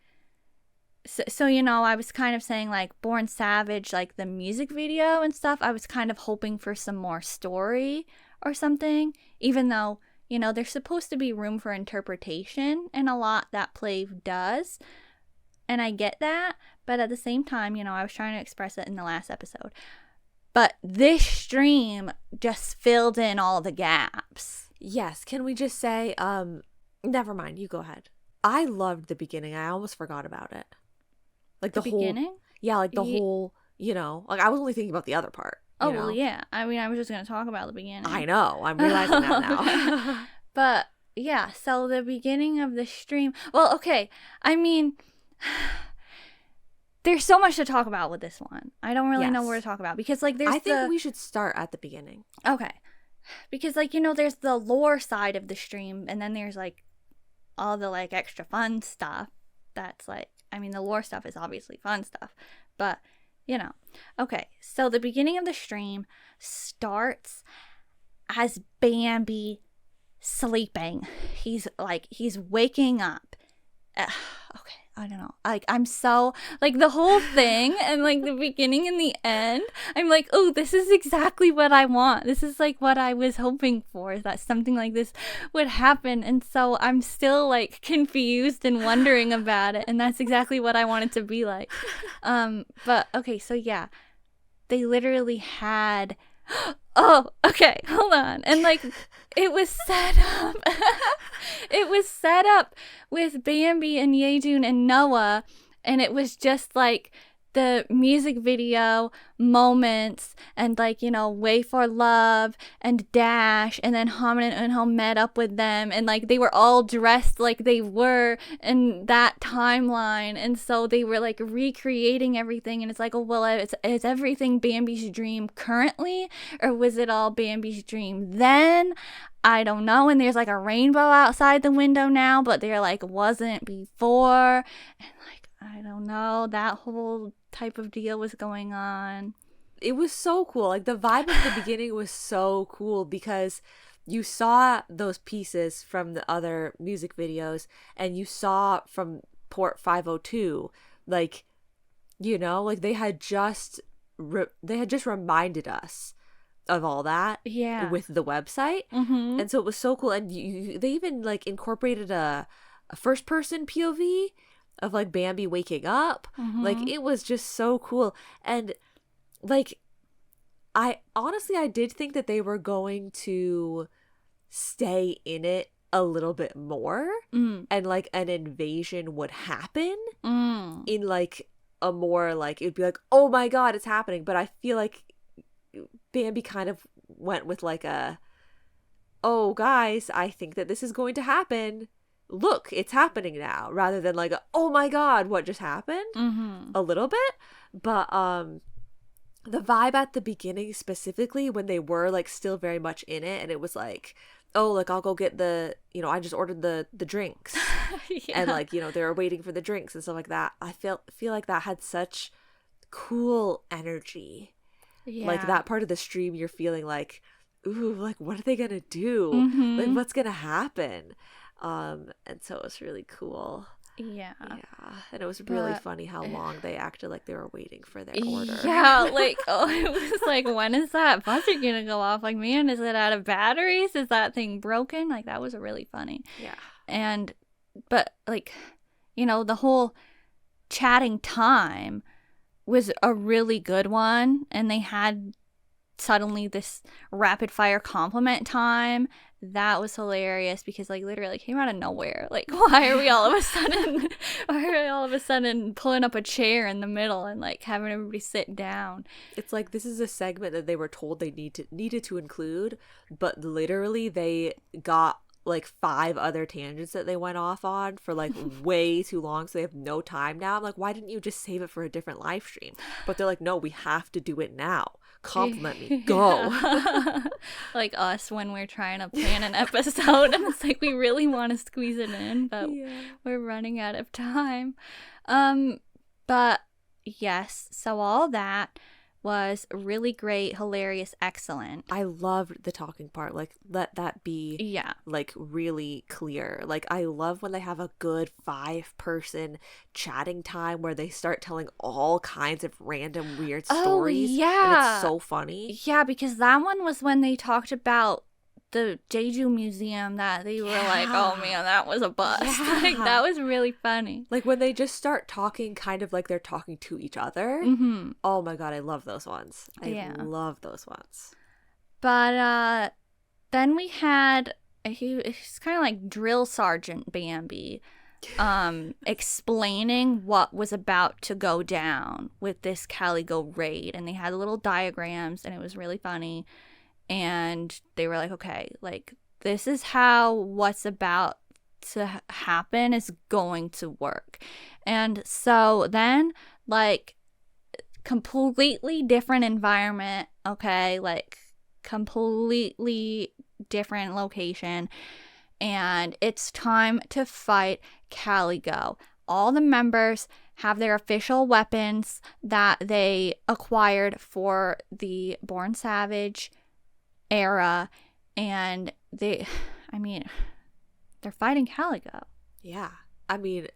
so you know, I was kind of saying like Born Savage, like the music video and stuff, I was kind of hoping for some more story or something, even though, you know, there's supposed to be room for interpretation and a lot that PLAVE does. And I get that. But at the same time, you know, I was trying to express it in the last episode. But this stream just filled in all the gaps. Yes. Can we just say, never mind. You go ahead. I loved the beginning. I almost forgot about it. Like the whole beginning? Yeah, like the whole, you know, like I was only thinking about the other part. Oh, well, yeah. I mean, I was just going to talk about the beginning. I know. I'm realizing that now. But, yeah, so the beginning of the stream. Well, okay. I mean, there's so much to talk about with this one. I don't really know where to talk about. Because, like, there's I think we should start at the beginning. Okay. Because, like, you know, there's the lore side of the stream. And then there's, like, all the, like, extra fun stuff. That's, like, I mean, the lore stuff is obviously fun stuff, but, you know. Okay, so the beginning of the stream starts as Bambi sleeping. He's waking up. Okay, I don't know. Like, I'm so, like, the whole thing and, like, the beginning and the end, I'm like, oh, this is exactly what I want. This is, like, what I was hoping for, that something like this would happen. And so I'm still, like, confused and wondering about it. And that's exactly what I want it to be like. But, okay, so, yeah. They literally had... Oh, okay, hold on. And, like, it was set up. It was set up with Bambi and Yejun and Noah, and it was just, like, the music video moments and, like, you know, Way for Love and Dash, and then Hamin and Eunho met up with them, and, like, they were all dressed like they were in that timeline, and so they were, like, recreating everything, and it's like, oh, well, is everything Bambi's dream currently, or was it all Bambi's dream then? I don't know. And there's, like, a rainbow outside the window now, but there, like, wasn't before, and, like, I don't know, that whole type of deal was going on. It was so cool. Like, the vibe of the beginning was so cool because you saw those pieces from the other music videos, and you saw from Port 502, like, you know, like they had just reminded us of all that with the website. Mm-hmm. And so it was so cool. And they even, like, incorporated a first person POV of, like, Bambi waking up. Mm-hmm. Like, it was just so cool. And, like, I did think that they were going to stay in it a little bit more, and, like, an invasion would happen in, like, a more, like, it'd be like, oh my god, it's happening. But I feel like Bambi kind of went with, like, oh guys, I think that this is going to happen. Look, it's happening now, rather than, like, oh my god, what just happened? A little bit. But the vibe at the beginning, specifically when they were, like, still very much in it, and it was like, oh, like, I'll go get the, you know, I just ordered the drinks. And, like, you know, they were waiting for the drinks and stuff like that. I feel like that had such cool energy. Like, that part of the stream, you're feeling like, ooh, like, what are they gonna do? Like, what's gonna happen? And so it was really cool. Yeah. And it was really funny how long they acted like they were waiting for their order. Yeah, like, oh, it was like, when is that buzzer gonna go off? Like, man, is it out of batteries? Is that thing broken? Like, that was really funny. Yeah. But, like, you know, the whole chatting time was a really good one, and they had suddenly this rapid fire compliment time that was hilarious because like literally came out of nowhere. Like why are we all of a sudden pulling up a chair in the middle and like having everybody sit down? It's like this is a segment that they were told they needed to include, but literally they got like 5 other tangents that they went off on for like way too long, so they have no time now. I'm like, why didn't you just save it for a different live stream? But they're like, no, we have to do it now. Compliment me. Go. Like us when we're trying to plan an episode and it's like we really want to squeeze it in, but we're running out of time. But yes, so all that was really great, hilarious, excellent. I loved the talking part. Like, let that be like really clear. Like, I love when they have a good 5-person chatting time where they start telling all kinds of random weird stories. Oh, yeah. And it's so funny. Yeah, because that one was when they talked about the Jeju Museum that they were like, oh man, that was a bust. Yeah. Like, that was really funny. Like when they just start talking kind of like they're talking to each other. Mm-hmm. Oh my god, I love those ones. I love those ones. But then we had, he's kind of like Drill Sergeant Bambi explaining what was about to go down with this Caligo raid. And they had little diagrams and it was really funny. And they were like, okay, like, this is how what's about to happen is going to work. And so then, like, completely different environment, okay? Like, completely different location. And it's time to fight Caligo. All the members have their official weapons that they acquired for the Born Savage era, and they're fighting Caligo. Yeah. I mean,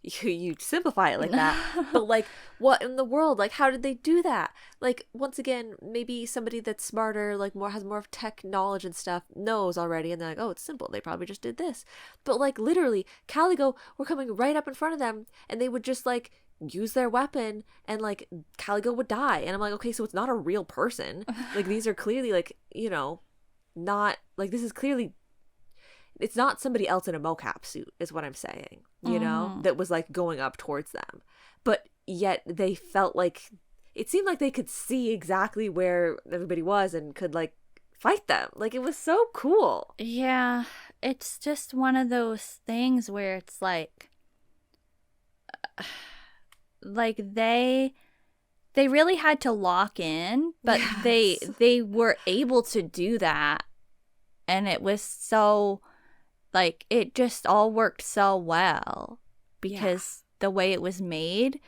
you simplify it like that, but like, what in the world? Like, how did they do that? Like, once again, maybe somebody that's smarter, like has more of tech knowledge and stuff, knows already, and they're like, oh, it's simple. They probably just did this. But like, literally, Caligo were coming right up in front of them, and they would just like use their weapon and like Caligo would die. And I'm like, okay, so it's not a real person. Like, these are clearly like, you know, not like, this is clearly, it's not somebody else in a mocap suit is what I'm saying, you know, that was like going up towards them. But yet they felt like, it seemed like they could see exactly where everybody was and could like fight them. Like, it was so cool. Yeah, it's just one of those things where it's like they really had to lock in, but they were able to do that, and it was so like, it just all worked so well because the way it was made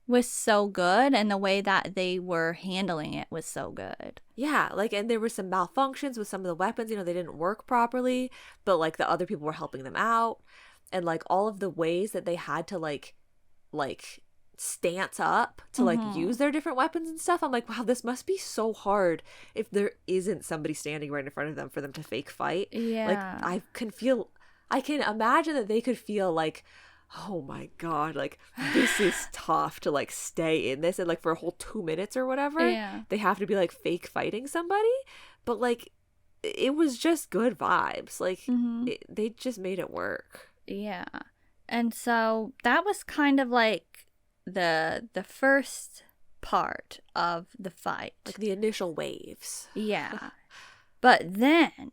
was so good, and the way that they were handling it was so good. Yeah, like, and there were some malfunctions with some of the weapons, you know, they didn't work properly, but like the other people were helping them out, and like all of the ways that they had to like stance up to like use their different weapons and stuff. I'm like, wow, this must be so hard if there isn't somebody standing right in front of them for them to fake fight. Yeah, like I can imagine that they could feel like, oh my god, like, this is tough to like stay in this, and like for a whole 2 minutes or whatever, they have to be like fake fighting somebody. But like, it was just good vibes. Like, they just made it work. Yeah. And so that was kind of like the first part of the fight, like the initial waves. Yeah. But then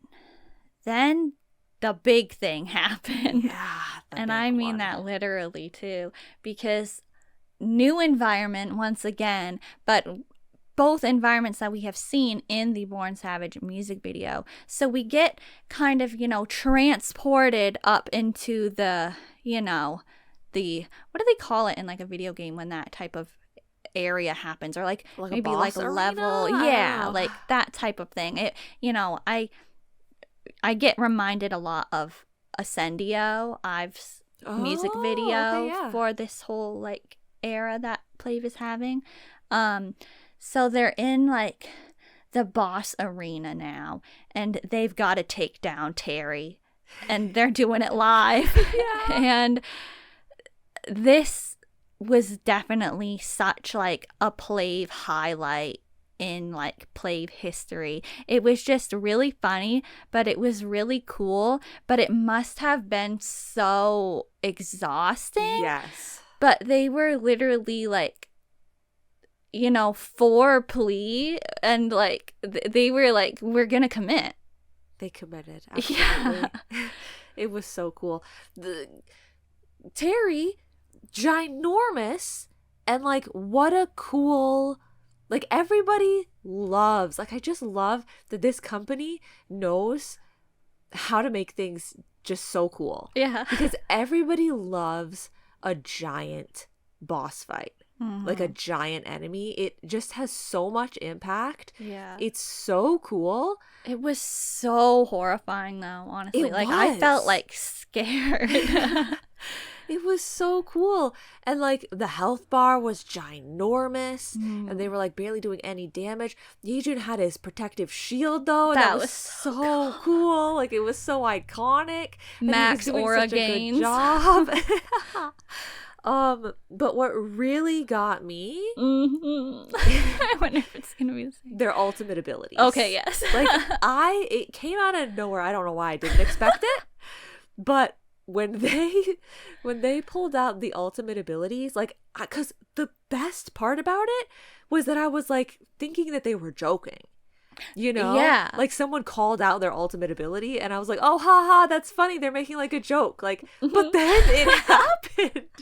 the big thing happened. Yeah. And I mean that literally too, because new environment once again, but both environments that we have seen in the Born Savage music video. So we get kind of, you know, transported up into the, you know, the, what do they call it in like a video game when that type of area happens, or like maybe like a level, like that type of thing. It, you know, I get reminded a lot of Ascendio, Ive's music video for this whole like era that PLAVE is having. So they're in like the boss arena now, and they've got to take down Terry, and they're doing it live. And this was definitely such like a PLAVE highlight in like play history. It was just really funny, but it was really cool, but it must have been so exhausting. Yes. But they were literally like, you know, for plea, and like they were like, we're gonna commit. They committed. Absolutely. Yeah. It was so cool. Terry, ginormous, and like what a cool, like everybody loves, like I just love that this company knows how to make things just so cool. Yeah. Because everybody loves a giant boss fight. Like a giant enemy. It just has so much impact. Yeah. It's so cool. It was so horrifying though, honestly. It like I felt was. like scared. It was so cool. And like the health bar was ginormous and they were like barely doing any damage. Yejun had his protective shield though, and that was so cool. Like it was so iconic. Max and he was doing aura such gains. a good job. But what really got me I wonder if it's gonna be the same. their ultimate abilities. Okay, yes. Like it came out of nowhere. I don't know why I didn't expect it. But when they pulled out the ultimate abilities, like, because the best part about it was that I was like thinking that they were joking. You know? Yeah. Like someone called out their ultimate ability and I was like, oh, haha, that's funny. They're making like a joke. Like, but then it happened. Like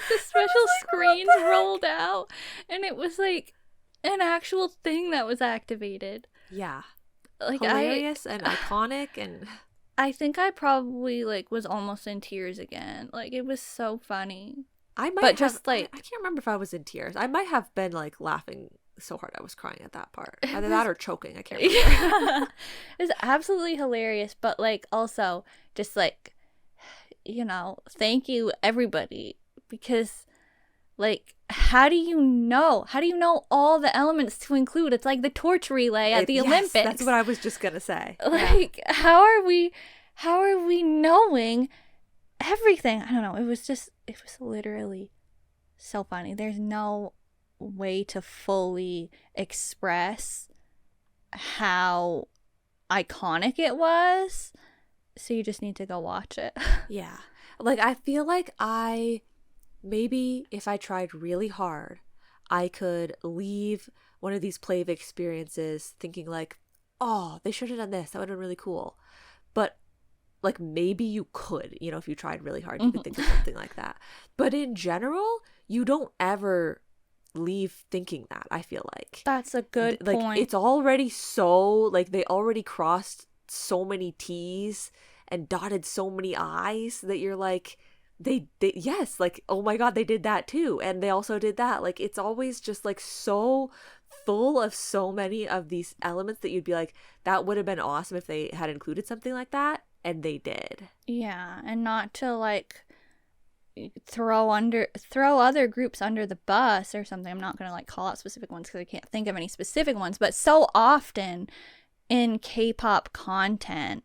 the special screens rolled out and it was like an actual thing that was activated. Yeah. Like hilarious and iconic, and I think I probably like was almost in tears again. Like it was so funny. I can't remember if I was in tears. I might have been like laughing so hard I was crying at that part. Either that or choking. I can't remember. Yeah. It was absolutely hilarious, but like also just like, you know, thank you everybody, because like how do you know all the elements to include? It's like the torch relay at the Olympics. That's what I was just gonna say. Like how are we knowing everything? I don't know. It was literally so funny. There's no way to fully express how iconic it was, so you just need to go watch it. Yeah. Like I feel like maybe if I tried really hard, I could leave one of these PLAVE experiences thinking like, oh, they should have done this, that would have been really cool. But like maybe you could, you know, if you tried really hard, you could think of something like that. But in general, you don't ever leave thinking that. I feel like that's a good point. Like it's already so, like they already crossed so many T's and dotted so many I's that you're like, they yes, like, oh my god, they did that too, and they also did that. Like it's always just like so full of so many of these elements that you'd be like, that would have been awesome if they had included something like that, and they did. Yeah, and not to like throw other groups under the bus or something. I'm not gonna like call out specific ones because I can't think of any specific ones, but so often in K-pop content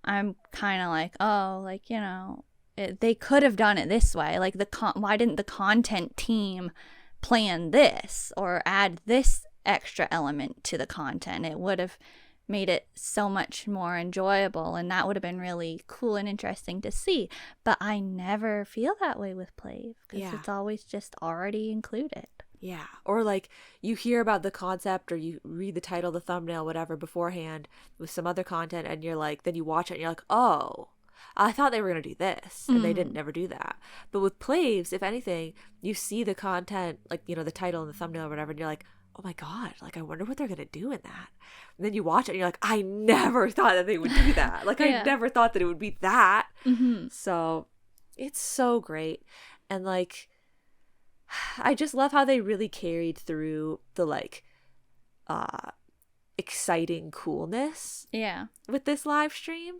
I'm kind of like, oh, like, you know, they could have done it this way. Like why didn't the content team plan this or add this extra element to the content? It would have made it so much more enjoyable, and that would have been really cool and interesting to see. But I never feel that way with PLAVE because it's always just already included. Yeah. Or like you hear about the concept or you read the title, the thumbnail, whatever beforehand with some other content, and you're like, then you watch it and you're like, oh, I thought they were going to do this, and they didn't never do that. But with PLAVEs, if anything, you see the content, like, you know, the title and the thumbnail or whatever, and you're like, oh my god, like I wonder what they're gonna do in that. And then you watch it and you're like, I never thought that they would do that. Like I never thought that it would be that. So it's so great. And like I just love how they really carried through the like exciting coolness with this live stream.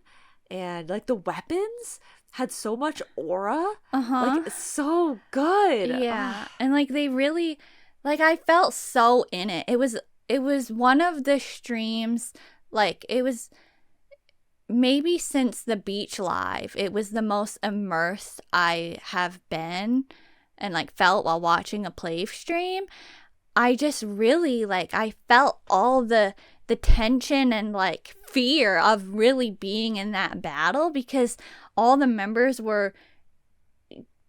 And like the weapons had so much aura. Like so good. And like they really, like I felt so in it. It was one of the streams, like it was maybe since the beach live, it was the most immersed I have been and like felt while watching a PLAVE stream. I just really like, I felt all the tension and like fear of really being in that battle, because all the members were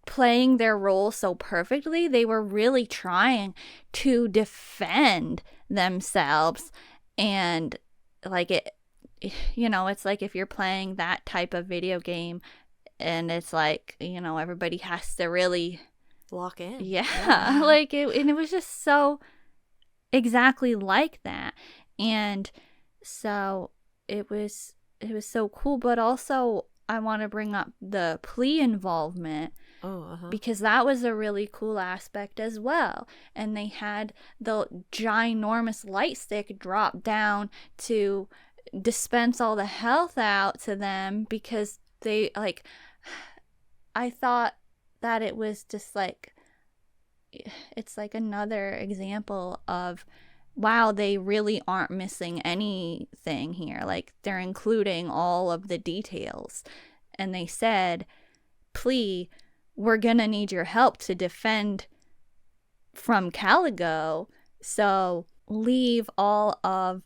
playing their role so perfectly. They were really trying to defend themselves. And like it, it's like if you're playing that type of video game and it's like, everybody has to really lock in. Yeah. Like and it was just so exactly like that. And so it was so cool. But also I want to bring up the plea involvement. Because that was a really cool aspect as well. And they had the ginormous light stick drop down to dispense all the health out to them, because they like, I thought that it was just like, it's like another example of, wow, they really aren't missing anything here. Like, they're including all of the details. And they said, plea, we're gonna need your help to defend from Caligo, so leave all of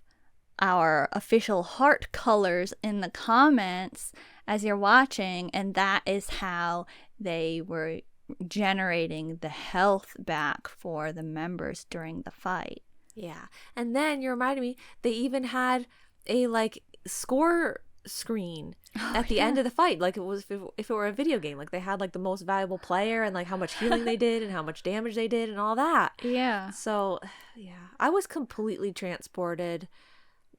our official heart colors in the comments as you're watching. And that is how they were generating the health back for the members during the fight. Yeah. And then you reminded me, they even had a like score screen at the end of the fight, like it was if it were a video game. Like they had like the most valuable player and like how much healing they did and how much damage they did and all that. Yeah. So yeah, I was completely transported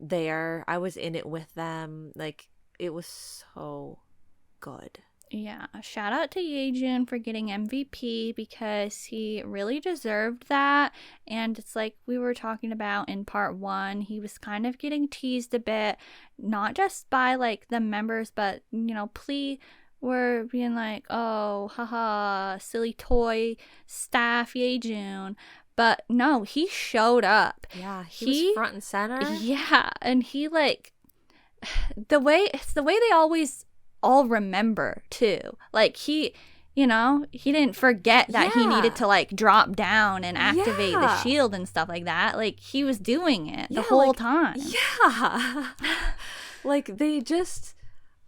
there. I was in it with them. Like it was so good. Yeah, shout out to Yejun for getting MVP, because he really deserved that. And it's like we were talking about in part 1, he was kind of getting teased a bit, not just by like the members, but Plea were being like, oh, haha, silly toy staff Yejun. But no, he showed up. Yeah, he was front and center. Yeah, and he like, it's the way they always all remember too. Like he didn't forget that he needed to like drop down and activate the shield and stuff like that. Like he was doing it the whole time. Yeah. Like they just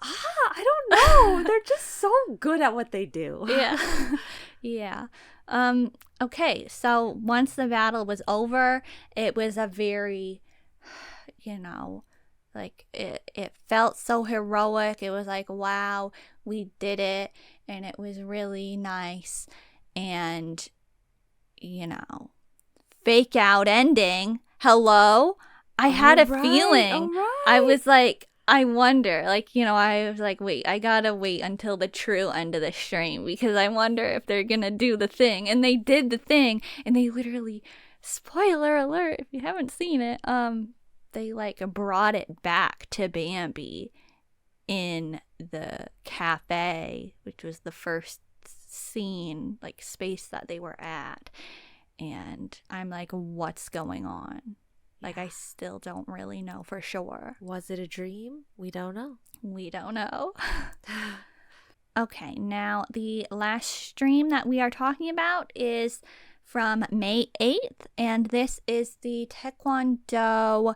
I don't know. They're just so good at what they do. Yeah. Yeah. Okay, so once the battle was over, it was a very like it felt so heroic. It was like, wow, we did it. And it was really nice. And, fake out ending. Hello? I had a feeling. I was like, I wonder. Like, I was like, wait, I gotta wait until the true end of the stream, because I wonder if they're gonna do the thing. And they did the thing. And they literally, spoiler alert, if you haven't seen it, they like brought it back to Bambi in the cafe, which was the first scene, like space that they were at. And I'm like, what's going on? Like, I still don't really know for sure. Was it a dream? We don't know. We don't know. Okay, now the last stream that we are talking about is from May 8th, and this is the Taekwondo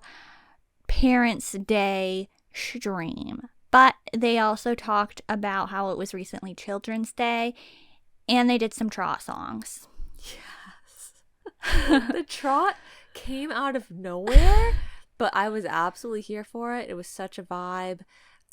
Parents Day stream. But they also talked about how it was recently Children's Day, and they did some trot songs. Yes. The trot came out of nowhere, but I was absolutely here for it. It was such a vibe.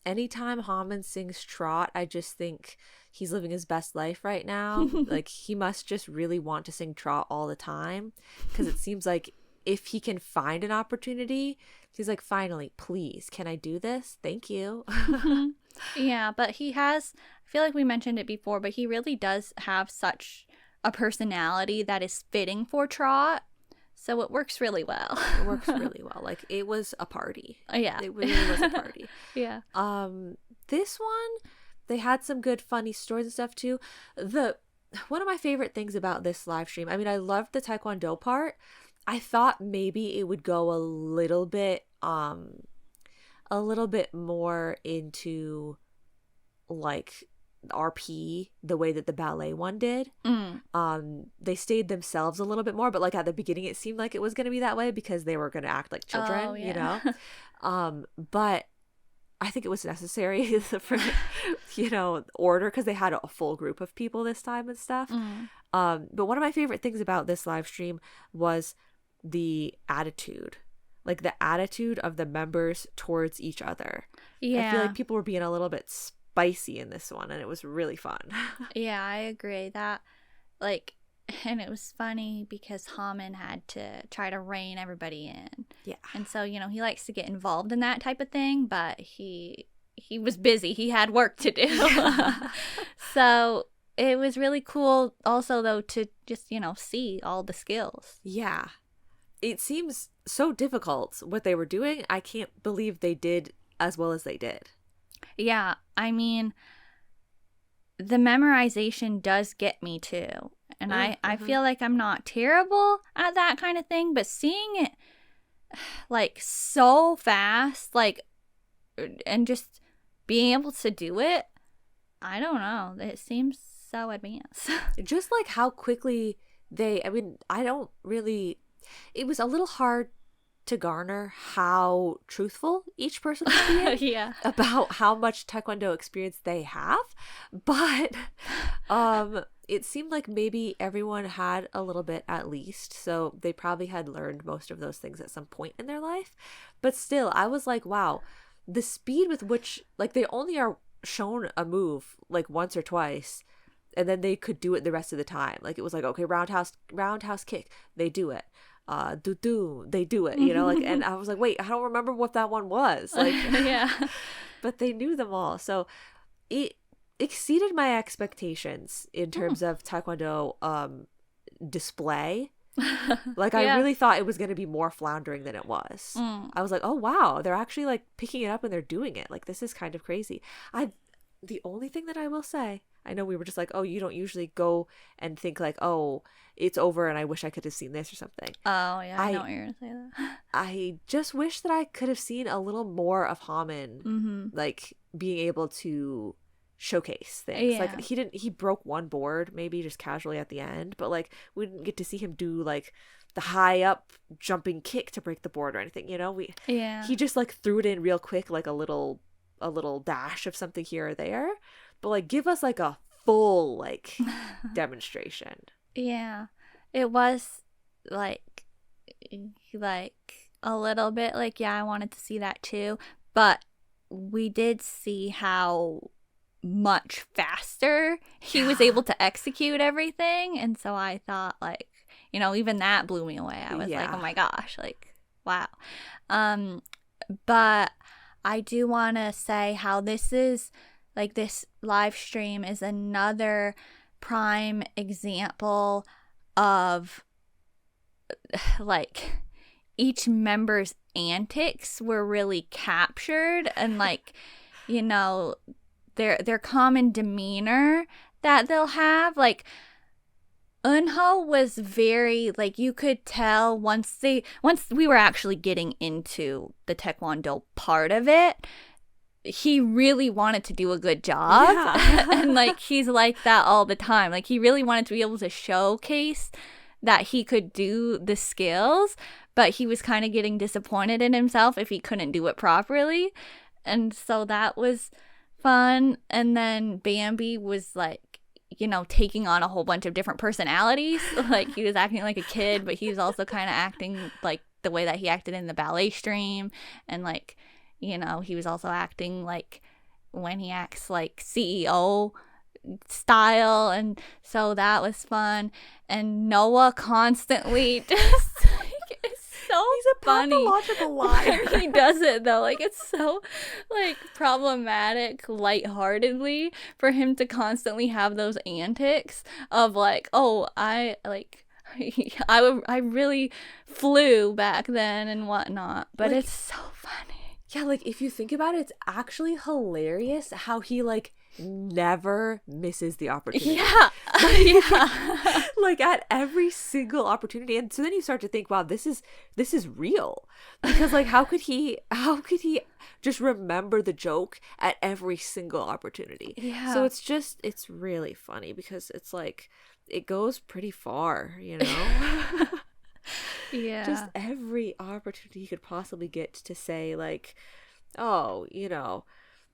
Anytime Haman sings trot, I just think he's living his best life right now. Like, he must just really want to sing trot all the time, because it seems like if he can find an opportunity, he's like, finally, please, can I do this? Thank you. Yeah, but he has, I feel like we mentioned it before, but he really does have such a personality that is fitting for trot. So it works really well. It works really well. Like, it was a party. Yeah. It really was a party. Yeah. This one, they had some good funny stories and stuff too. One of my favorite things about this live stream, I mean, I loved the Taekwondo part. I thought maybe it would go a little bit more into like RP the way that the ballet one did. They stayed themselves a little bit more, but like at the beginning it seemed like it was going to be that way because they were going to act like children, you know. But I think it was necessary for, you know, order, because they had a full group of people this time and stuff. But one of my favorite things about this live stream was the attitude. Like the attitude of the members towards each other. I feel like people were being a little bit spicy in this one, and it was really fun. Yeah, I agree that, like, and it was funny because Haman had to try to rein everybody in. Yeah. And so, you know, he likes to get involved in that type of thing, but he was busy. He had work to do. So it was really cool also, though, to just, you know, see all the skills. Yeah. It seems so difficult what they were doing. I can't believe they did as well as they did. Yeah, I mean, the memorization does get me too. And I feel like I'm not terrible at that kind of thing, but seeing it like so fast, like, and just being able to do it, I don't know. It seems so advanced. Just like how quickly I mean, I don't really, it was a little hard to garner how truthful each person was being about how much Taekwondo experience they have. But it seemed like maybe everyone had a little bit at least. So they probably had learned most of those things at some point in their life. But still, I was like, wow, the speed with which, like, they only are shown a move like once or twice, and then they could do it the rest of the time. Like, it was like, okay, roundhouse kick, they do it. They do it, you know, like, and I was like, wait, I don't remember what that one was, like. But they knew them all, so it exceeded my expectations in terms of Taekwondo display. Like, I really thought it was going to be more floundering than it was. I was like, oh wow, they're actually like picking it up and they're doing it. Like, this is kind of crazy. The only thing that I will say, I know we were just like, oh, you don't usually go and think like, oh, it's over and I wish I could have seen this or something. Oh, yeah, I know what you're going to say that. I just wish that I could have seen a little more of Haman, like, being able to showcase things. Yeah. Like, he broke one board, maybe just casually at the end, but, like, we didn't get to see him do, like, the high up jumping kick to break the board or anything, you know? He just, like, threw it in real quick, like a little dash of something here or there, but, like, give us like a full, like, demonstration. Yeah, it was like a little bit like, yeah, I wanted to see that too, but we did see how much faster he was able to execute everything, and so I thought, like, you know, even that blew me away. I was like, oh my gosh, like, wow. But I do want to say how this is, like, this live stream is another prime example of, like, each member's antics were really captured, and, like, you know, their common demeanor that they'll have. Like, Eunho was very, like, you could tell once we were actually getting into the Taekwondo part of it, he really wanted to do a good job. And, like, he's like that all the time. Like, he really wanted to be able to showcase that he could do the skills, but he was kind of getting disappointed in himself if he couldn't do it properly. And so that was fun. And then Bambi was, like, you know, taking on a whole bunch of different personalities. Like, he was acting like a kid, but he was also kind of acting like the way that he acted in the ballet stream. And, like, you know, he was also acting like when he acts like CEO style. And so that was fun. And Noah constantly just, like, it's so he's a pathological liar. He does it though, like, it's so, like, problematic lightheartedly for him to constantly have those antics of, like, oh, I really flew back then and whatnot, but, like, it's so funny. Yeah, like, if you think about it, it's actually hilarious how he, like, never misses the opportunity. Yeah. Yeah. Like at every single opportunity. And so then you start to think, wow, this is real. Because like how could he just remember the joke at every single opportunity? Yeah. So it's really funny because it's like it goes pretty far, you know? Yeah. Just every opportunity you could possibly get to say like, oh, you know,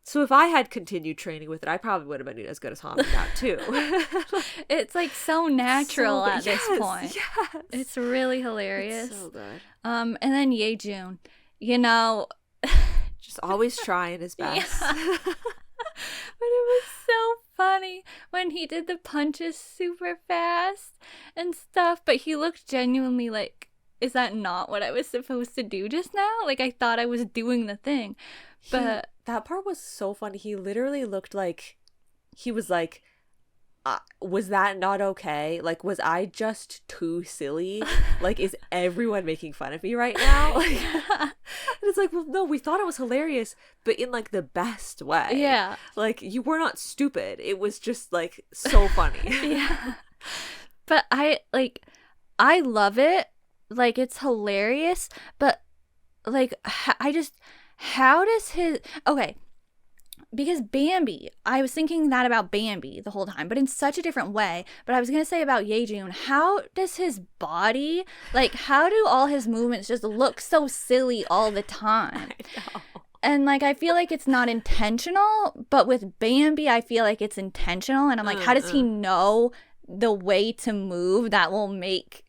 so if I had continued training with it, I probably would have been as good as Hom in that too. It's like so natural at this point. Yes. It's really hilarious. It's so good. And then Yejun, you know, just always trying his best. Yeah. But it was so funny when he did the punches super fast and stuff, but he looked genuinely like, is that not what I was supposed to do just now? Like I thought I was doing the thing. But that part was so funny. He literally looked like he was like, was that not okay? Like, was I just too silly? Like, is everyone making fun of me right now? Like, and it's like, well, no, we thought it was hilarious, but in like the best way. Yeah. Like, you were not stupid. It was just like so funny. Yeah. But I love it. Like, it's hilarious. But like, how does his, okay, because Bambi, I was thinking that about Bambi the whole time, but in such a different way. But I was going to say about Yejun, how does his body, like, how do all his movements just look so silly all the time? I know. And, like, I feel like it's not intentional, but with Bambi, I feel like it's intentional. And I'm like, how does he know the way to move that will make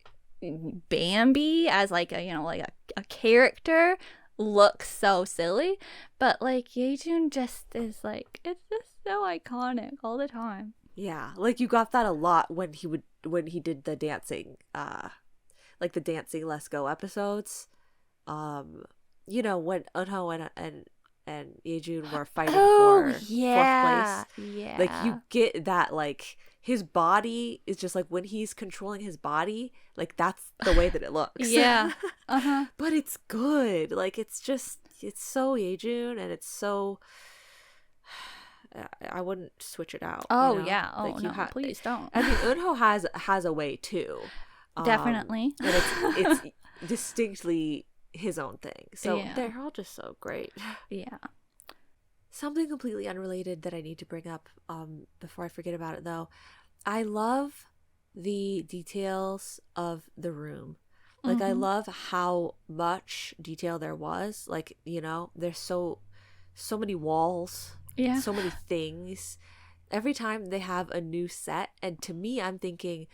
Bambi as, like, a, you know, like a character look so silly? But like Yejun just is like, it's just so iconic all the time. Yeah, like you got that a lot when he did the dancing, like the dancing Let's Go episodes. You know, when Eunho and Yejun were fighting for fourth place. Yeah. Like you get that, like his body is just like when he's controlling his body, like that's the way that it looks. Yeah. But it's good. Like it's so Yejun, and it's so. I wouldn't switch it out. Oh, you know? yeah. Oh, like, no, please don't. I mean, Eunho has a way too. Definitely. And it's distinctly his own thing. So they're all just so great. Yeah. Something completely unrelated that I need to bring up before I forget about it, though. I love the details of the room. Like, I love how much detail there was. Like, you know, there's so many walls. Yeah. So many things. Every time they have a new set, and to me, I'm thinking,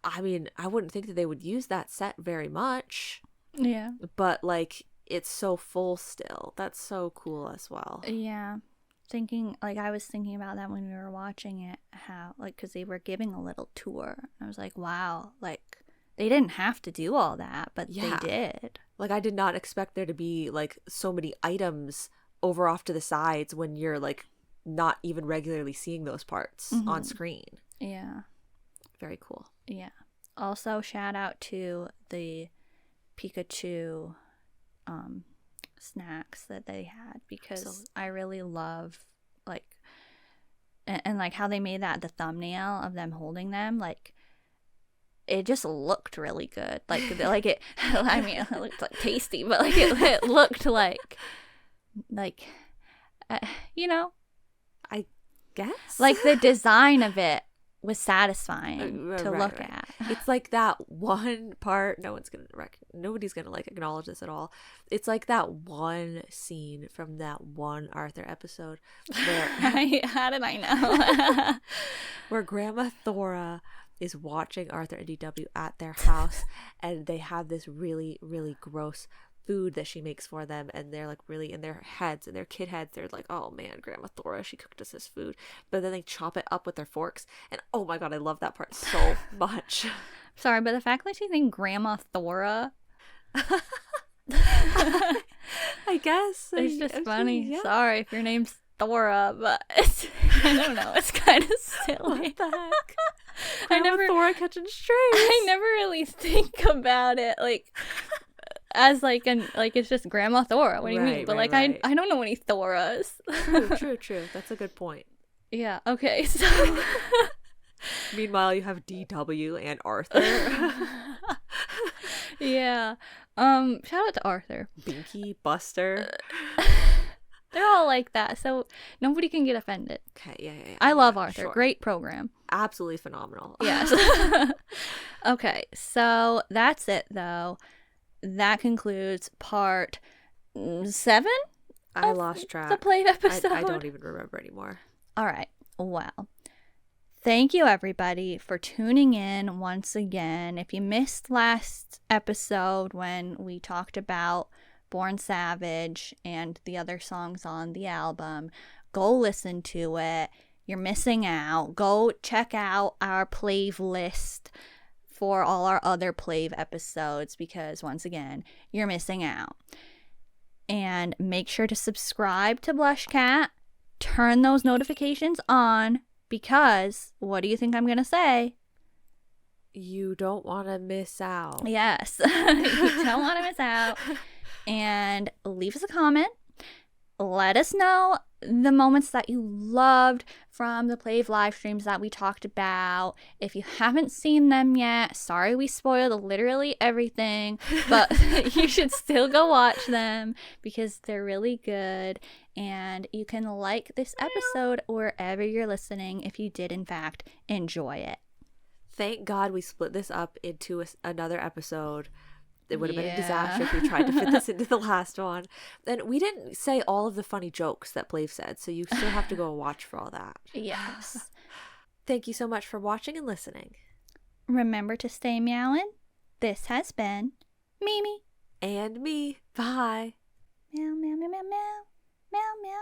I mean, I wouldn't think that they would use that set very much. Yeah. But, like, it's so full still. That's so cool as well. Yeah. I was thinking about that when we were watching it, how, like, because they were giving a little tour. I was like, wow, like, they didn't have to do all that, but they did. Like, I did not expect there to be, like, so many items over off to the sides when you're, like, not even regularly seeing those parts on screen. Yeah. Very cool. Yeah. Also, shout out to the Pikachu snacks that they had, because I really love, like, and like how they made that the thumbnail of them holding them, like, it just looked really good. Like it, I mean, it looked like tasty, but like it looked like, you know, I guess, like the design of it was satisfying to look at. It's like that one part. Nobody's gonna like acknowledge this at all. It's like that one scene from that one Arthur episode where how did I know? where Grandma Thora is watching Arthur and DW at their house, and they have this really, really gross food that she makes for them, and they're like really in their heads, in their kid heads, they're like, oh man, Grandma Thora, she cooked us this food, but then they chop it up with their forks, and oh my god, I love that part so much. Sorry, but the fact that she's named Grandma Thora, I guess it's just funny. Yeah. Sorry if your name's Thora, but I don't know, it's kind of silly. What the heck? Thora catching strays. I never really think about it like as like it's just Grandma Thora. What do you mean? But like I don't know any Thoras. True. That's a good point. Yeah, okay, so... Meanwhile, you have DW and Arthur. Yeah. Shout out to Arthur. Binky, Buster. They're all like that, so nobody can get offended. Okay, yeah. I love Arthur. Sure. Great program. Absolutely phenomenal. Yes. Okay, so that's it, though. That concludes part 7? I lost track. The PLAVE episode. I don't even remember anymore. All right. Well, thank you, everybody, for tuning in once again. If you missed last episode when we talked about Born Savage and the other songs on the album, go listen to it. You're missing out. Go check out our PLAVE list for all our other PLAVE episodes because, once again, you're missing out. And make sure to subscribe to BlushCat. Turn those notifications on because, what do you think I'm going to say? You don't want to miss out. Yes. You don't want to miss out. And leave us a comment. Let us know the moments that you loved from the PLAVE live streams that we talked about. If you haven't seen them yet, sorry we spoiled literally everything, but you should still go watch them because they're really good. And you can like this episode wherever you're listening if you did in fact enjoy it. Thank God we split this up into another episode. It would have been a disaster if we tried to fit this into the last one. And we didn't say all of the funny jokes that PLAVE said, so you still have to go and watch for all that. Yes. Thank you so much for watching and listening. Remember to stay meowing. This has been Mimi. And me. Bye. Meow, meow, meow, meow, meow. Meow, meow.